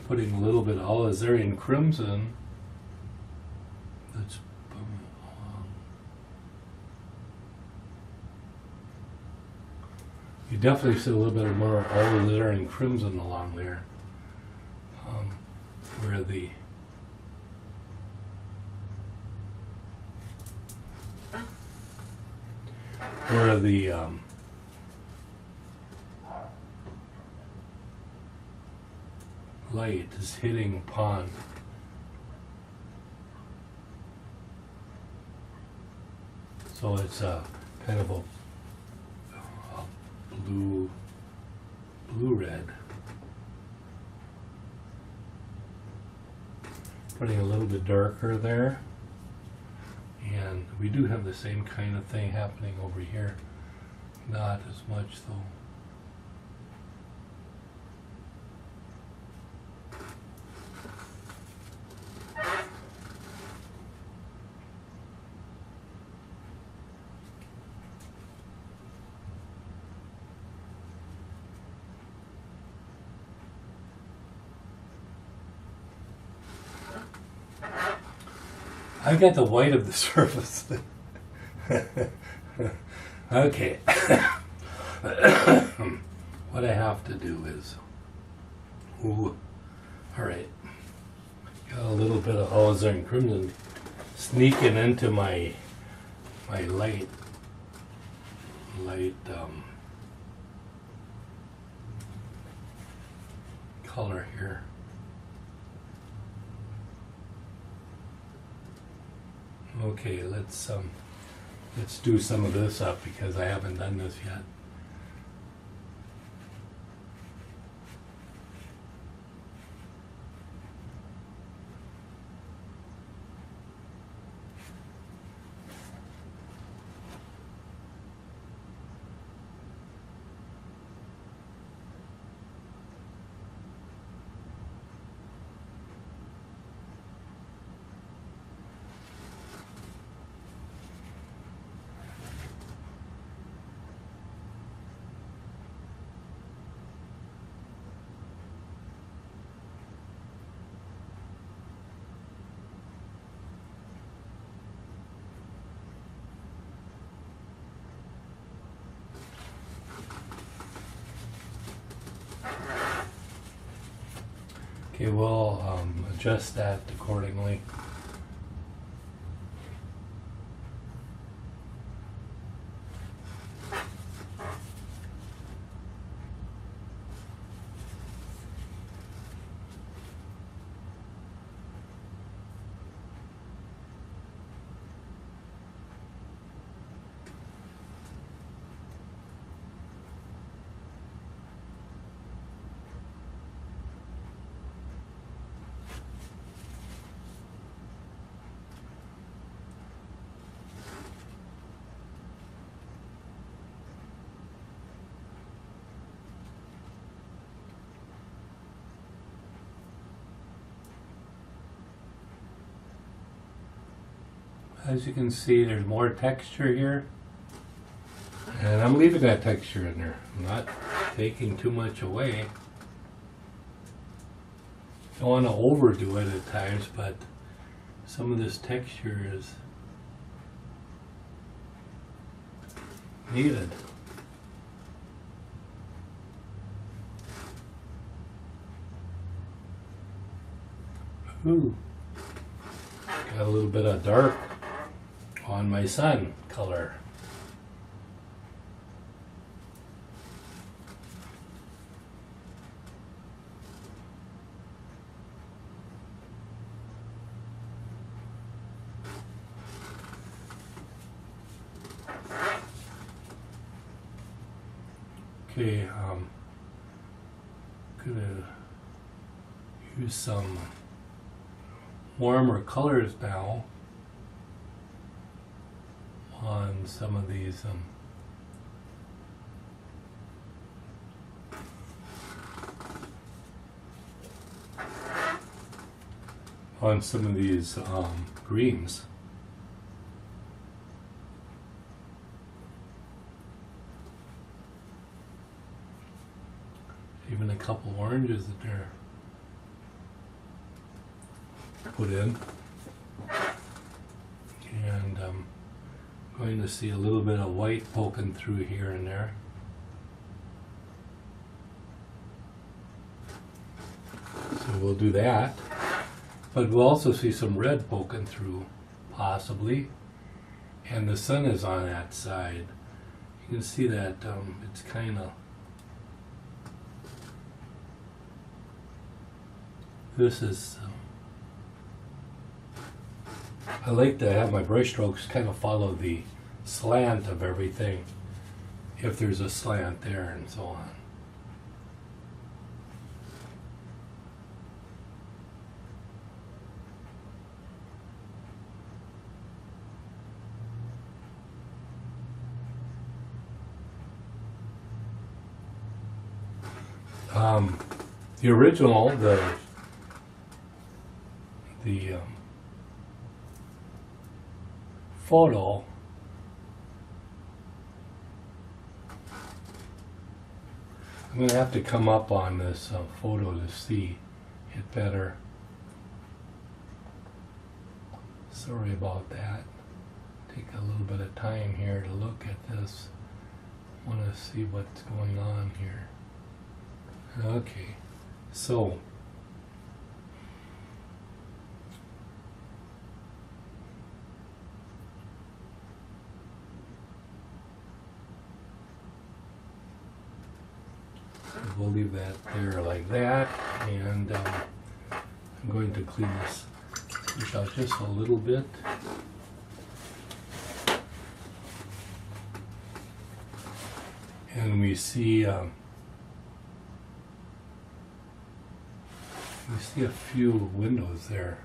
Speaker 1: Putting a little bit of Alizarin Crimson. That's you definitely see a little bit more Alizarin Crimson along there, where the light is hitting upon so it's a kind of a blue red. Putting a little bit darker there, and we do have the same kind of thing happening over here, not as much though. I got the white of the surface. Okay. What I have to do is, all right, got a little bit of Alizarin Crimson sneaking into my light color here. Okay, let's do some of this up because I haven't done this yet. Okay, we'll adjust that accordingly. As you can see, there's more texture here. And I'm leaving that texture in there. I'm not taking too much away. Don't want to overdo it at times, but some of this texture is needed. Ooh, got a little bit of dark on my sun color. Okay, gonna use some warmer colors now on some of these greens. Even a couple oranges that they're put in, and going to see a little bit of white poking through here and there. So we'll do that, but we'll also see some red poking through, possibly, and the sun is on that side. You can see that it's kind of, this is I like to have my brush strokes kind of follow the slant of everything, if there's a slant there and so on. The original, the photo, I'm going to have to come up on this photo to see it better. Sorry about that. Take a little bit of time here to look at this. I want to see what's going on here. Okay, so we'll leave that there like that, and I'm going to clean this out just a little bit. And we see a few windows there.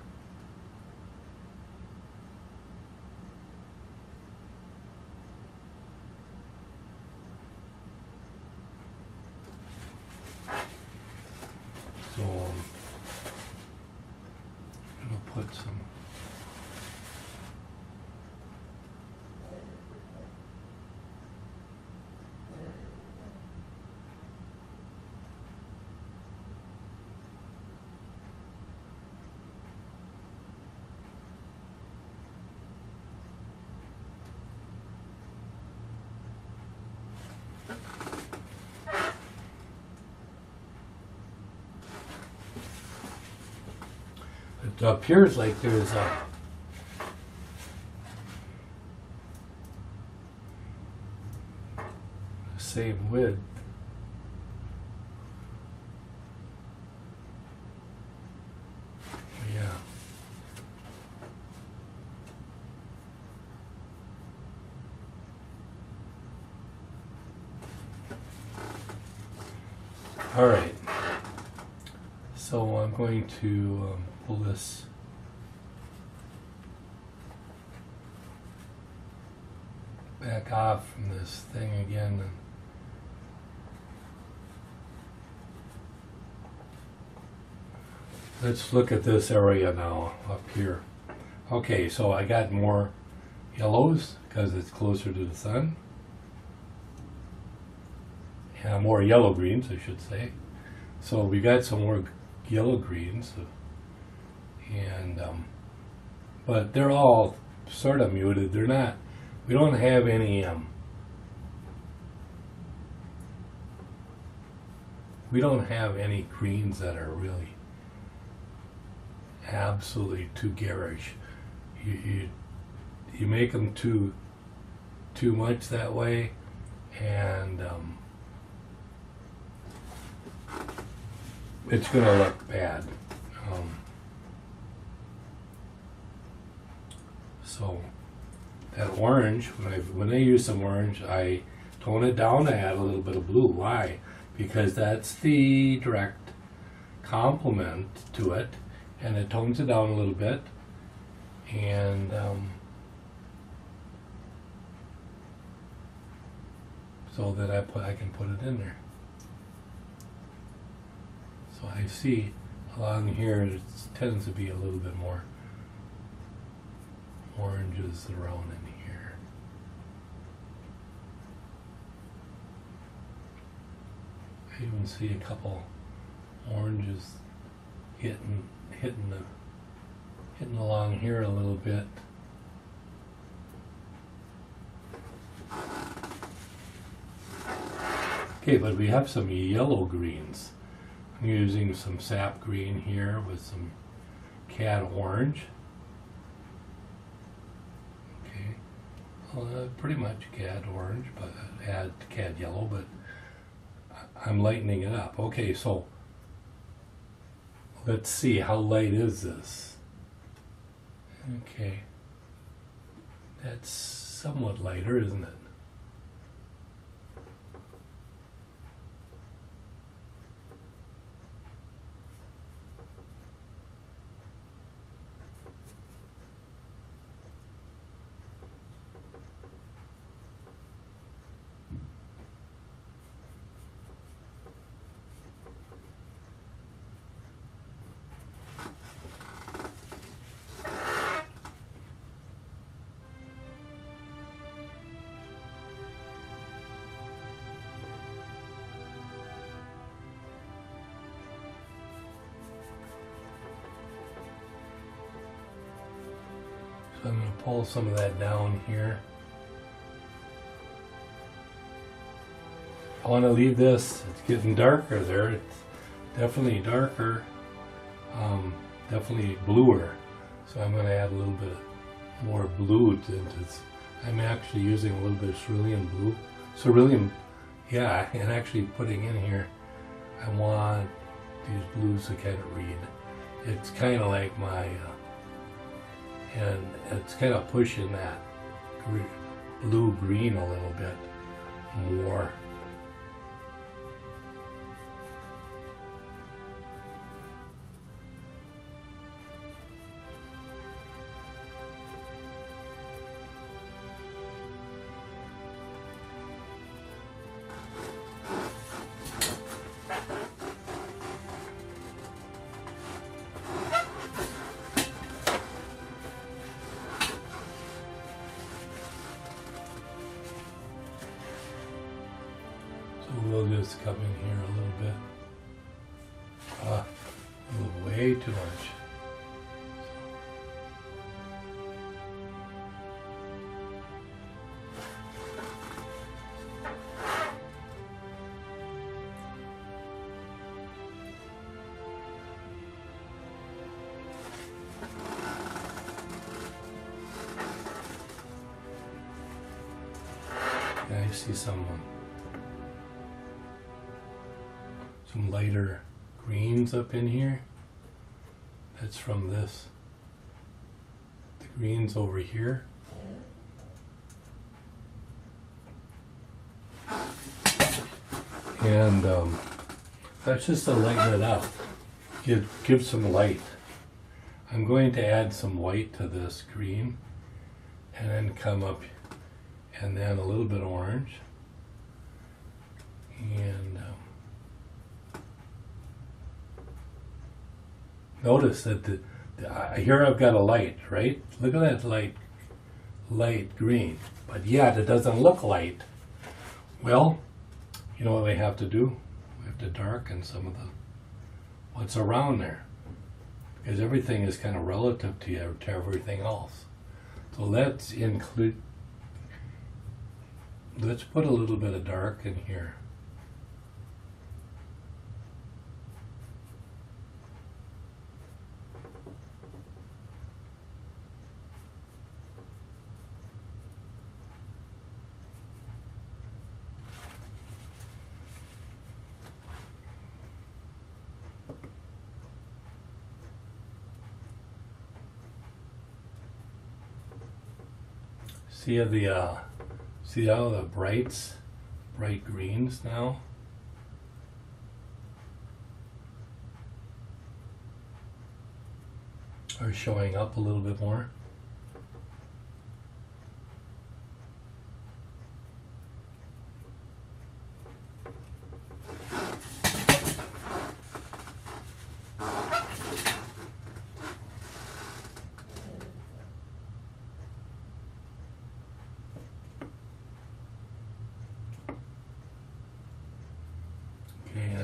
Speaker 1: So I'm going to put some It appears like there's a same width. Yeah. All right. So I'm going to pull this back off from this thing again. Let's look at this area now up here. Okay, so I got more yellows because it's closer to the sun. And more yellow greens, I should say. So we got some more yellow greens, and but they're all sort of muted. They're not. We don't have any. We don't have any greens that are really absolutely too garish. You make them too much that way, and it's going to look bad. So that orange, when I use some orange, I tone it down to add a little bit of blue. Why? Because that's the direct complement to it, and it tones it down a little bit, and so that I can put it in there. So I see along here it tends to be a little bit more oranges around in here. I even see a couple oranges hitting along here a little bit. Okay, but we have some yellow greens. I'm using some Sap Green here with some Cad Orange. Okay, well, pretty much Cad Orange, but add Cad Yellow, but I'm lightening it up. Okay, so let's see, how light is this? Okay, that's somewhat lighter, isn't it? So I'm going to pull some of that down here. I want to leave this, it's getting darker there, it's definitely darker, definitely bluer. So I'm going to add a little bit more blue to this. I'm actually using a little bit of Cerulean Blue. Cerulean, yeah, and actually putting in here, I want these blues to kind of read. It's kind of like my, and it's kind of pushing that blue-green a little bit more. We'll just come in here a little bit. A little way too much. Yeah, I see some lighter greens up in here. That's from this. The greens over here. And that's just to lighten it up. Give some light. I'm going to add some white to this green and then come up and then a little bit of orange. And notice that here I've got a light, right? Look at that light green, but yet it doesn't look light. Well, you know what we have to do? We have to darken some of what's around there, because everything is kind of relative to everything else. So let's put a little bit of dark in here. See how the bright greens now? Are showing up a little bit more.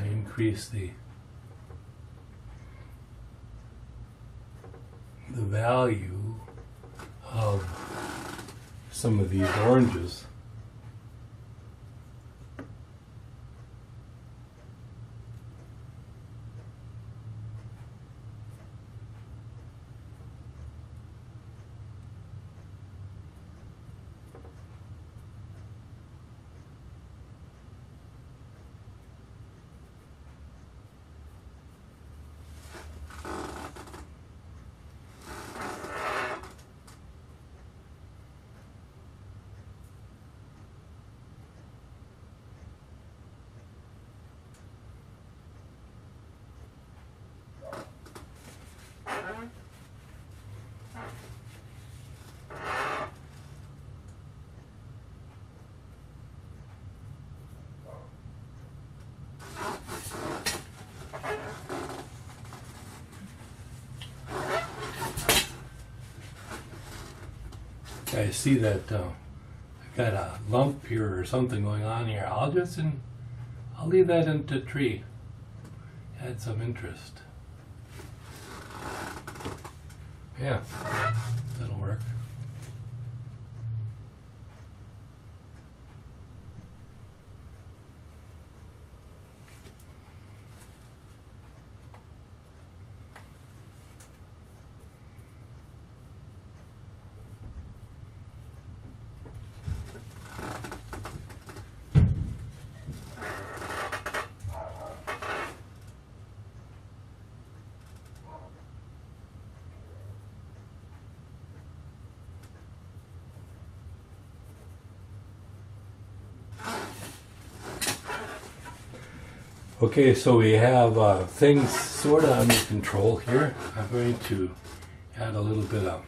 Speaker 1: Increase the value of some of these oranges. I see that I've got a lump here or something going on here. I'll leave that into tree. Add some interest. Yeah, that'll work. Okay, so we have things sort of under control here. I'm going to add a little bit of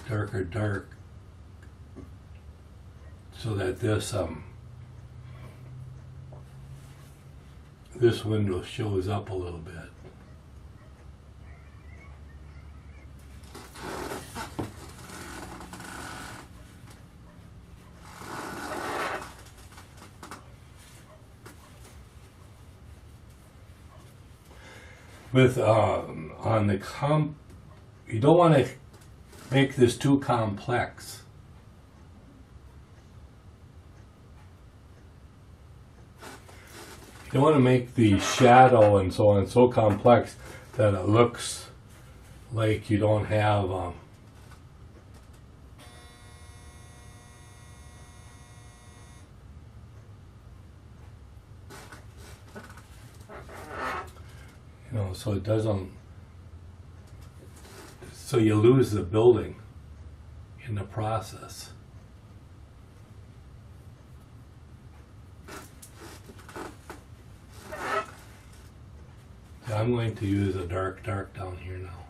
Speaker 1: darker dark so that this window shows up a little bit. With on the you don't want to make this too complex. You don't want to make the shadow and so on so complex that it looks like you don't have You know, so it doesn't, so you lose the building in the process. I'm going to use a dark down here now.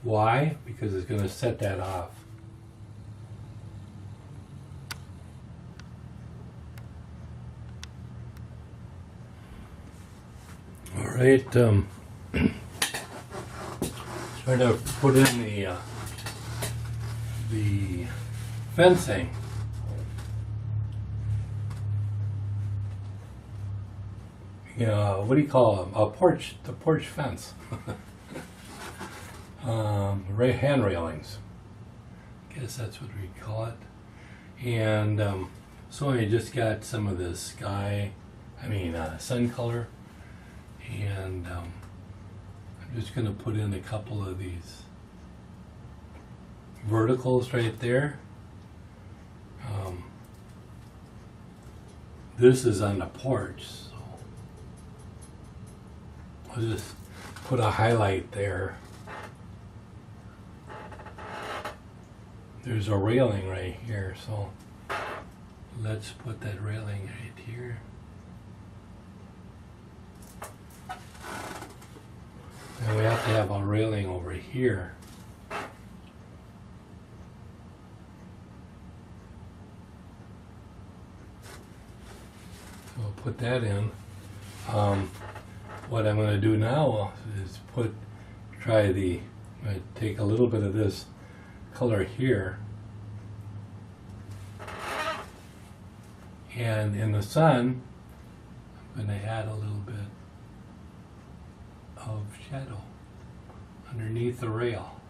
Speaker 1: Why? Because it's going to set that off. All right, trying to put in the fencing. You know, what do you call them? A porch, the porch fence. Hand railings. I guess that's what we call it. And so I just got some of this sun color, and I'm just going to put in a couple of these verticals right there. This is on the porch, so I'll just put a highlight there. There's a railing right here, so let's put that railing right here. And we have to have a railing over here. So we'll put that in. What I'm going to do now is I'm going to take a little bit of this color here, and in the sun I'm going to add a little bit of shadow underneath the rail.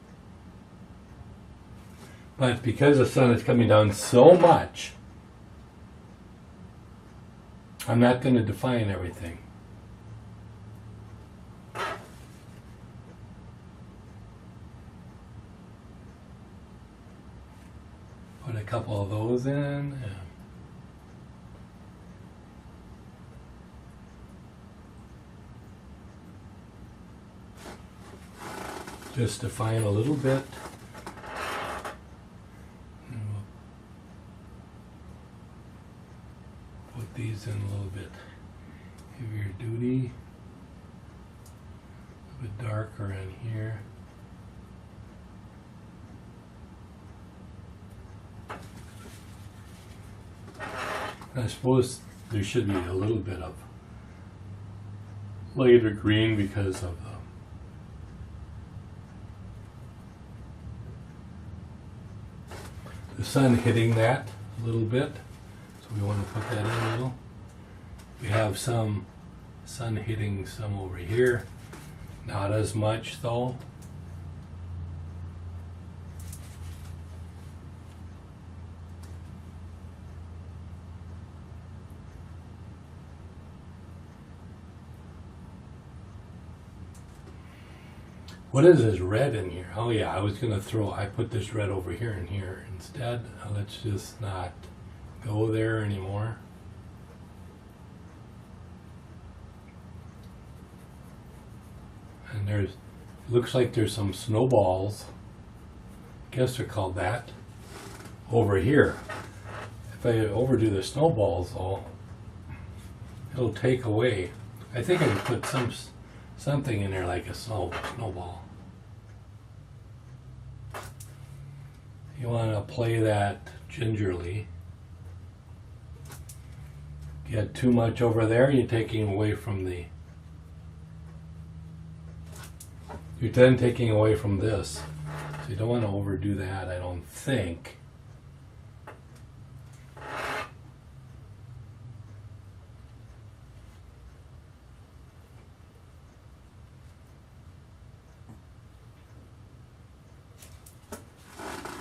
Speaker 1: But because the sun is coming down so much, I'm not going to define everything. Put a couple of those in. Just define a little bit. And we'll put these in a little bit heavier duty, a bit darker in here. I suppose there should be a little bit of lighter green because of the sun hitting that a little bit. So we want to put that in a little. We have some sun hitting some over here. Not as much though. What is this red in here? Oh yeah, I put this red over here and here instead. Let's just not go there anymore. And looks like there's some snowballs, I guess they're called that, over here. If I overdo the snowballs though, it'll take away. I think I can put something in there like a snowball. You want to play that gingerly. Get too much over there, you're taking away from you're then taking away from this. So you don't want to overdo that, I don't think.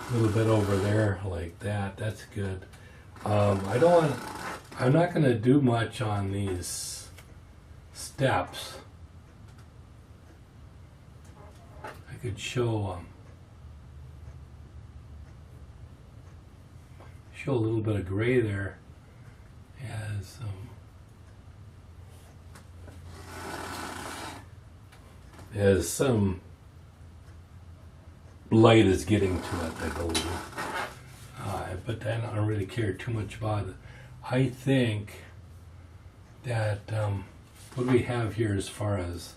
Speaker 1: A little bit over there like that, that's good. I'm not going to do much on these steps. I could show a little bit of gray there as as some light is getting to it, I believe. But I don't really care too much about it. I think that what we have here as far as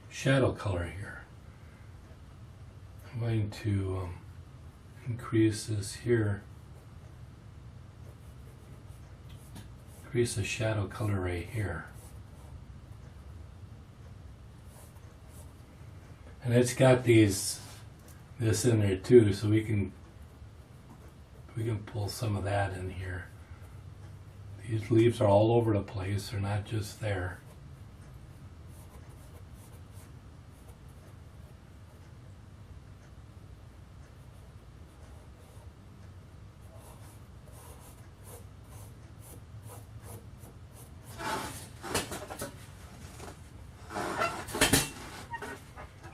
Speaker 1: shadow color here. I'm going to increase this here. Increase the shadow color right here. And it's got this in there too, so we can pull some of that in here. These leaves are all over the place, they're not just there.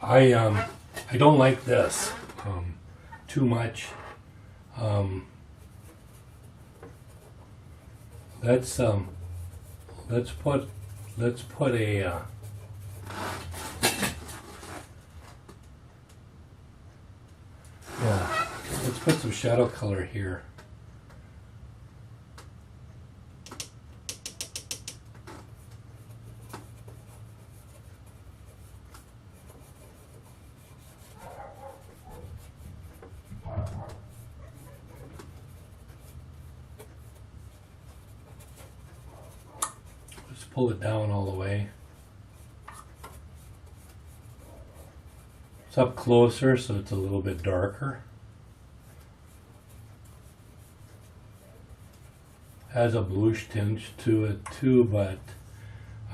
Speaker 1: I don't like this too much. Let's put a let's put some shadow color here. Pull it down all the way. It's up closer, so it's a little bit darker. Has a bluish tinge to it too, but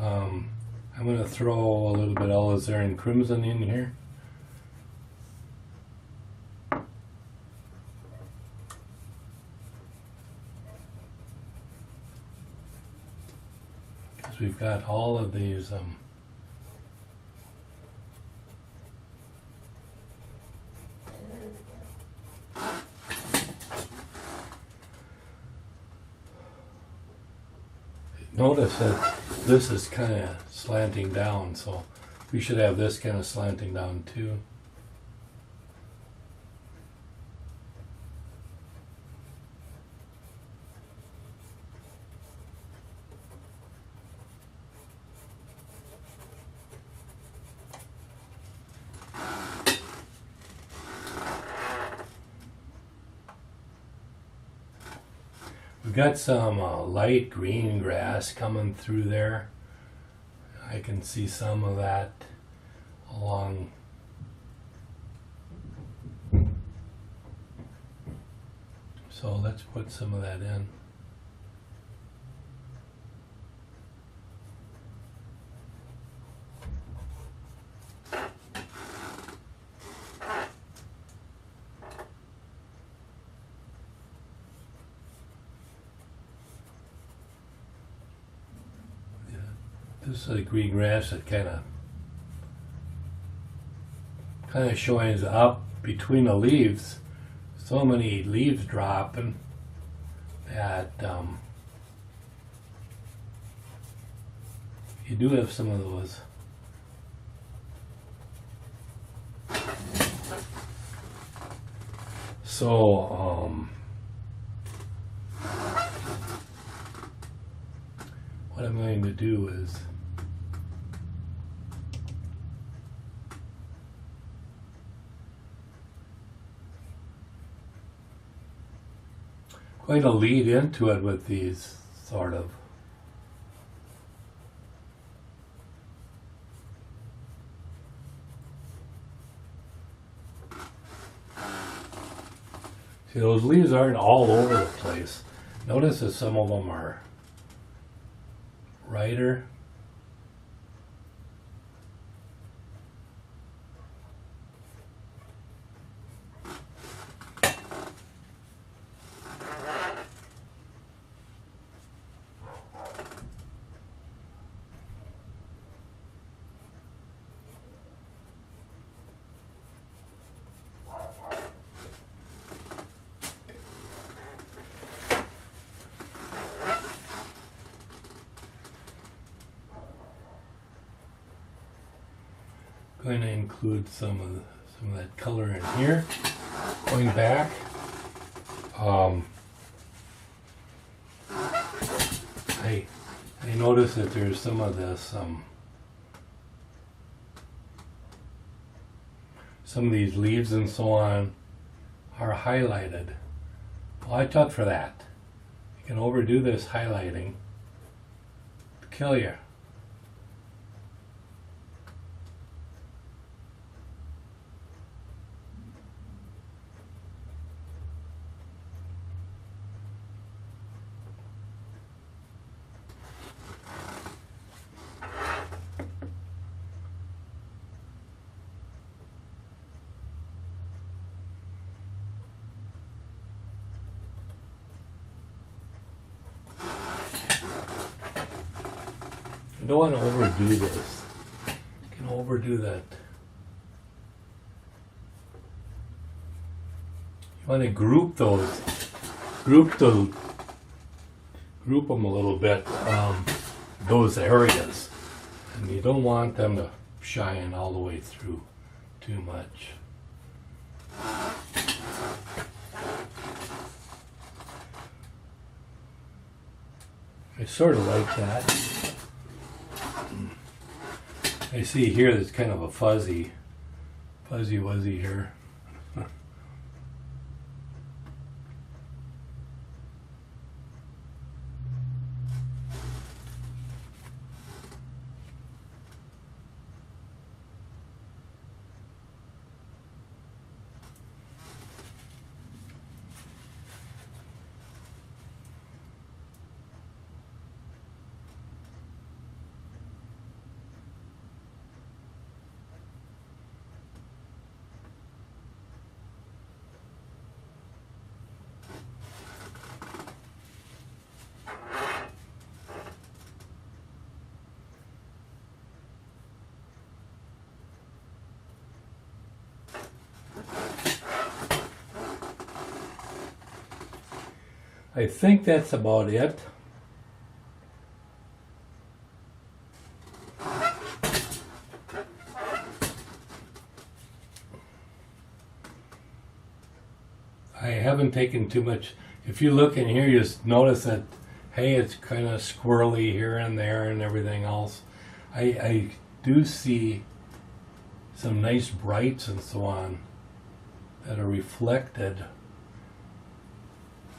Speaker 1: I'm going to throw a little bit Alizarin Crimson in here. We've got all of these notice that this is kind of slanting down, so we should have this kind of slanting down too. We've got some light green grass coming through there. I can see some of that along. So let's put some of that in. This is a green grass that kind of shines up between the leaves. So many leaves dropping that you do have some of those. So what I'm going to do is going to lead into it with these sort of see, those leaves aren't all over the place. Notice that some of them are brighter. going to include some of that color in here. Going back, I noticed that there's some of this, some of these leaves and so on are highlighted. Well, I took for that. You can overdo this highlighting to kill you. You don't want to overdo this. You can overdo that. You want to group them a little bit, those areas. And you don't want them to shine all the way through too much. I sort of like that. I see here there's kind of a fuzzy wuzzy here. I think that's about it. I haven't taken too much. If you look in here, you just notice that, hey, it's kind of squirrely here and there and everything else. I do see some nice brights and so on that are reflected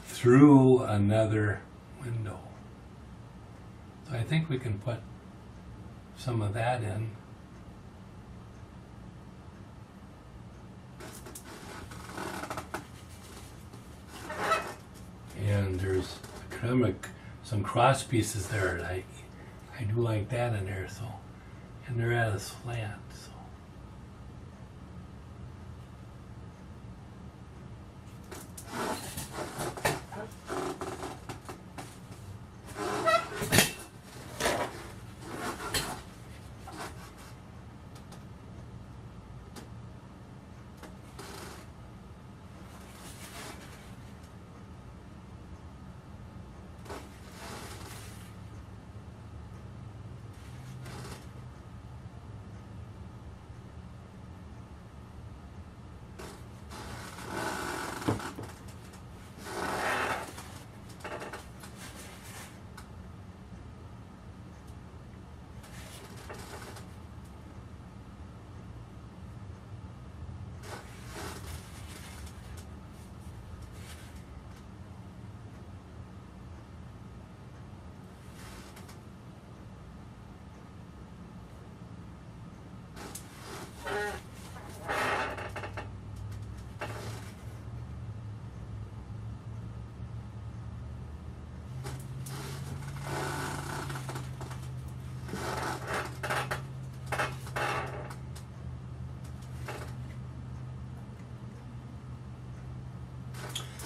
Speaker 1: through another window. So I think we can put some of that in. And there's kind of some cross pieces there. I do like that in there. So, and they're at a slant. So.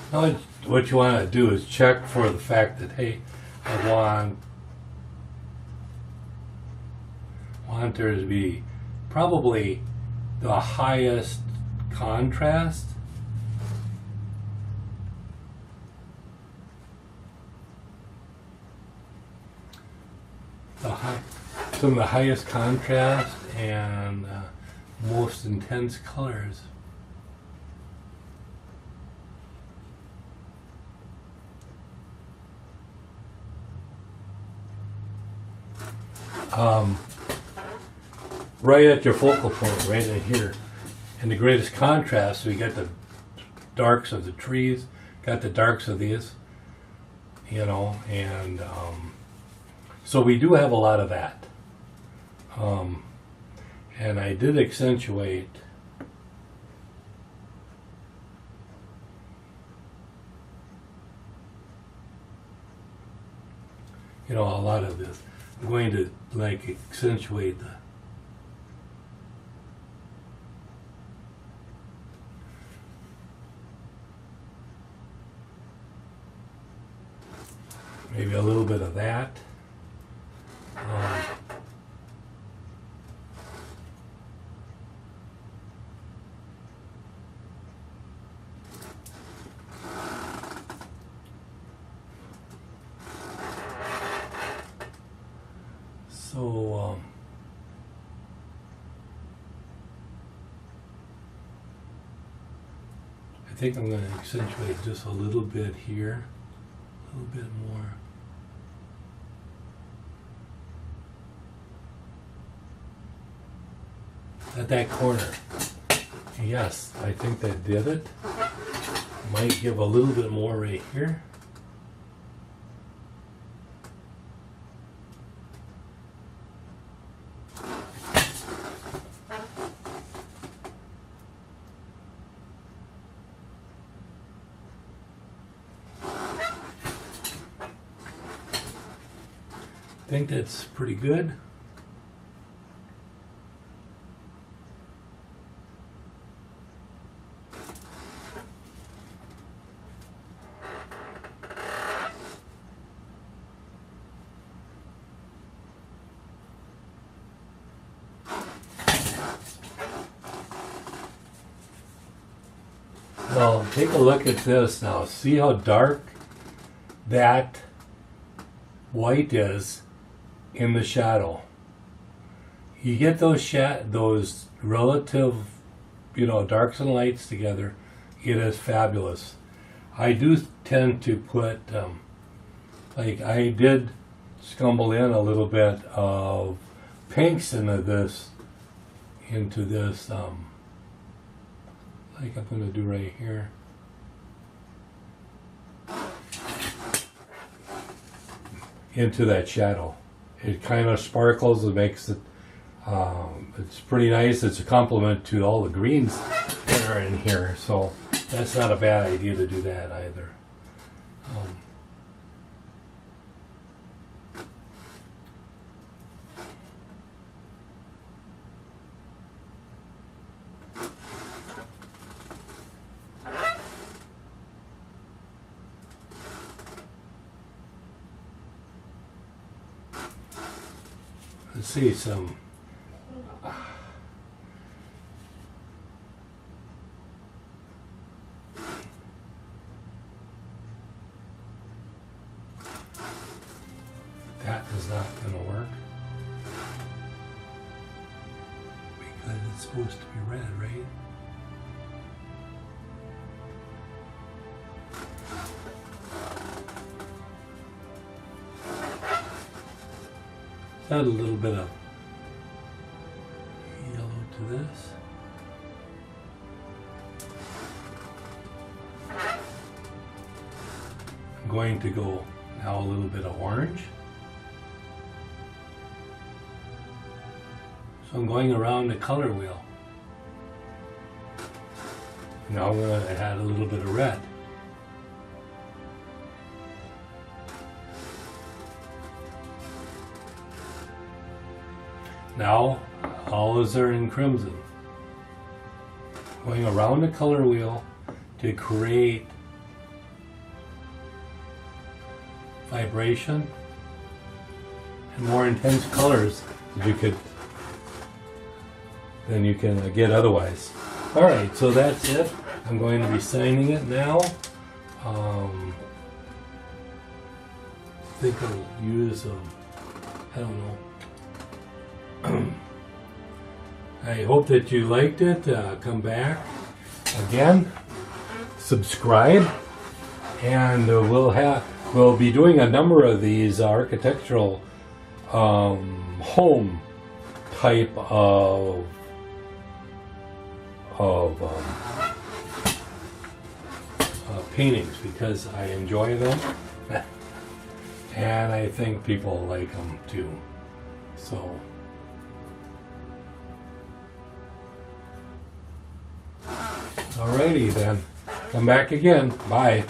Speaker 1: Now what you want to do is check for the fact that, hey, I want there to be probably the highest contrast. Some of the highest contrast and most intense colors. Right at your focal point, right in here. And the greatest contrast, we got the darks of the trees, got the darks of these, you know, and so we do have a lot of that. And I did accentuate a lot of this. I'm going to like accentuate the maybe a little bit of that. I think I'm going to accentuate just a little bit here, a little bit more. At that corner. Yes, I think that did it. Might give a little bit more right here. I think that's pretty good. Well, take a look at this now. See how dark that white is in the shadow. You get those relative, darks and lights together, it is fabulous. I do tend to put, like I did scumble in a little bit of pinks into this, like I'm going to do right here. Into that shadow. It kind of sparkles and makes it, it's pretty nice. It's a compliment to all the greens that are in here, so that's not a bad idea to do that either. Let's see some. That is not going to work because it's supposed to be red, right? Add a little bit of yellow to this. I'm going to go now a little bit of orange. So I'm going around the color wheel. Now I'm going to add a little bit of red. Now, Alizarin Crimson. Going around the color wheel to create vibration and more intense colors than you can get otherwise. Alright, so that's it. I'm going to be signing it now. I think I'll use I don't know. I hope that you liked it. Come back again, subscribe, and we'll be doing a number of these architectural home type of paintings because I enjoy them and I think people like them too. So alrighty then, come back again. Bye.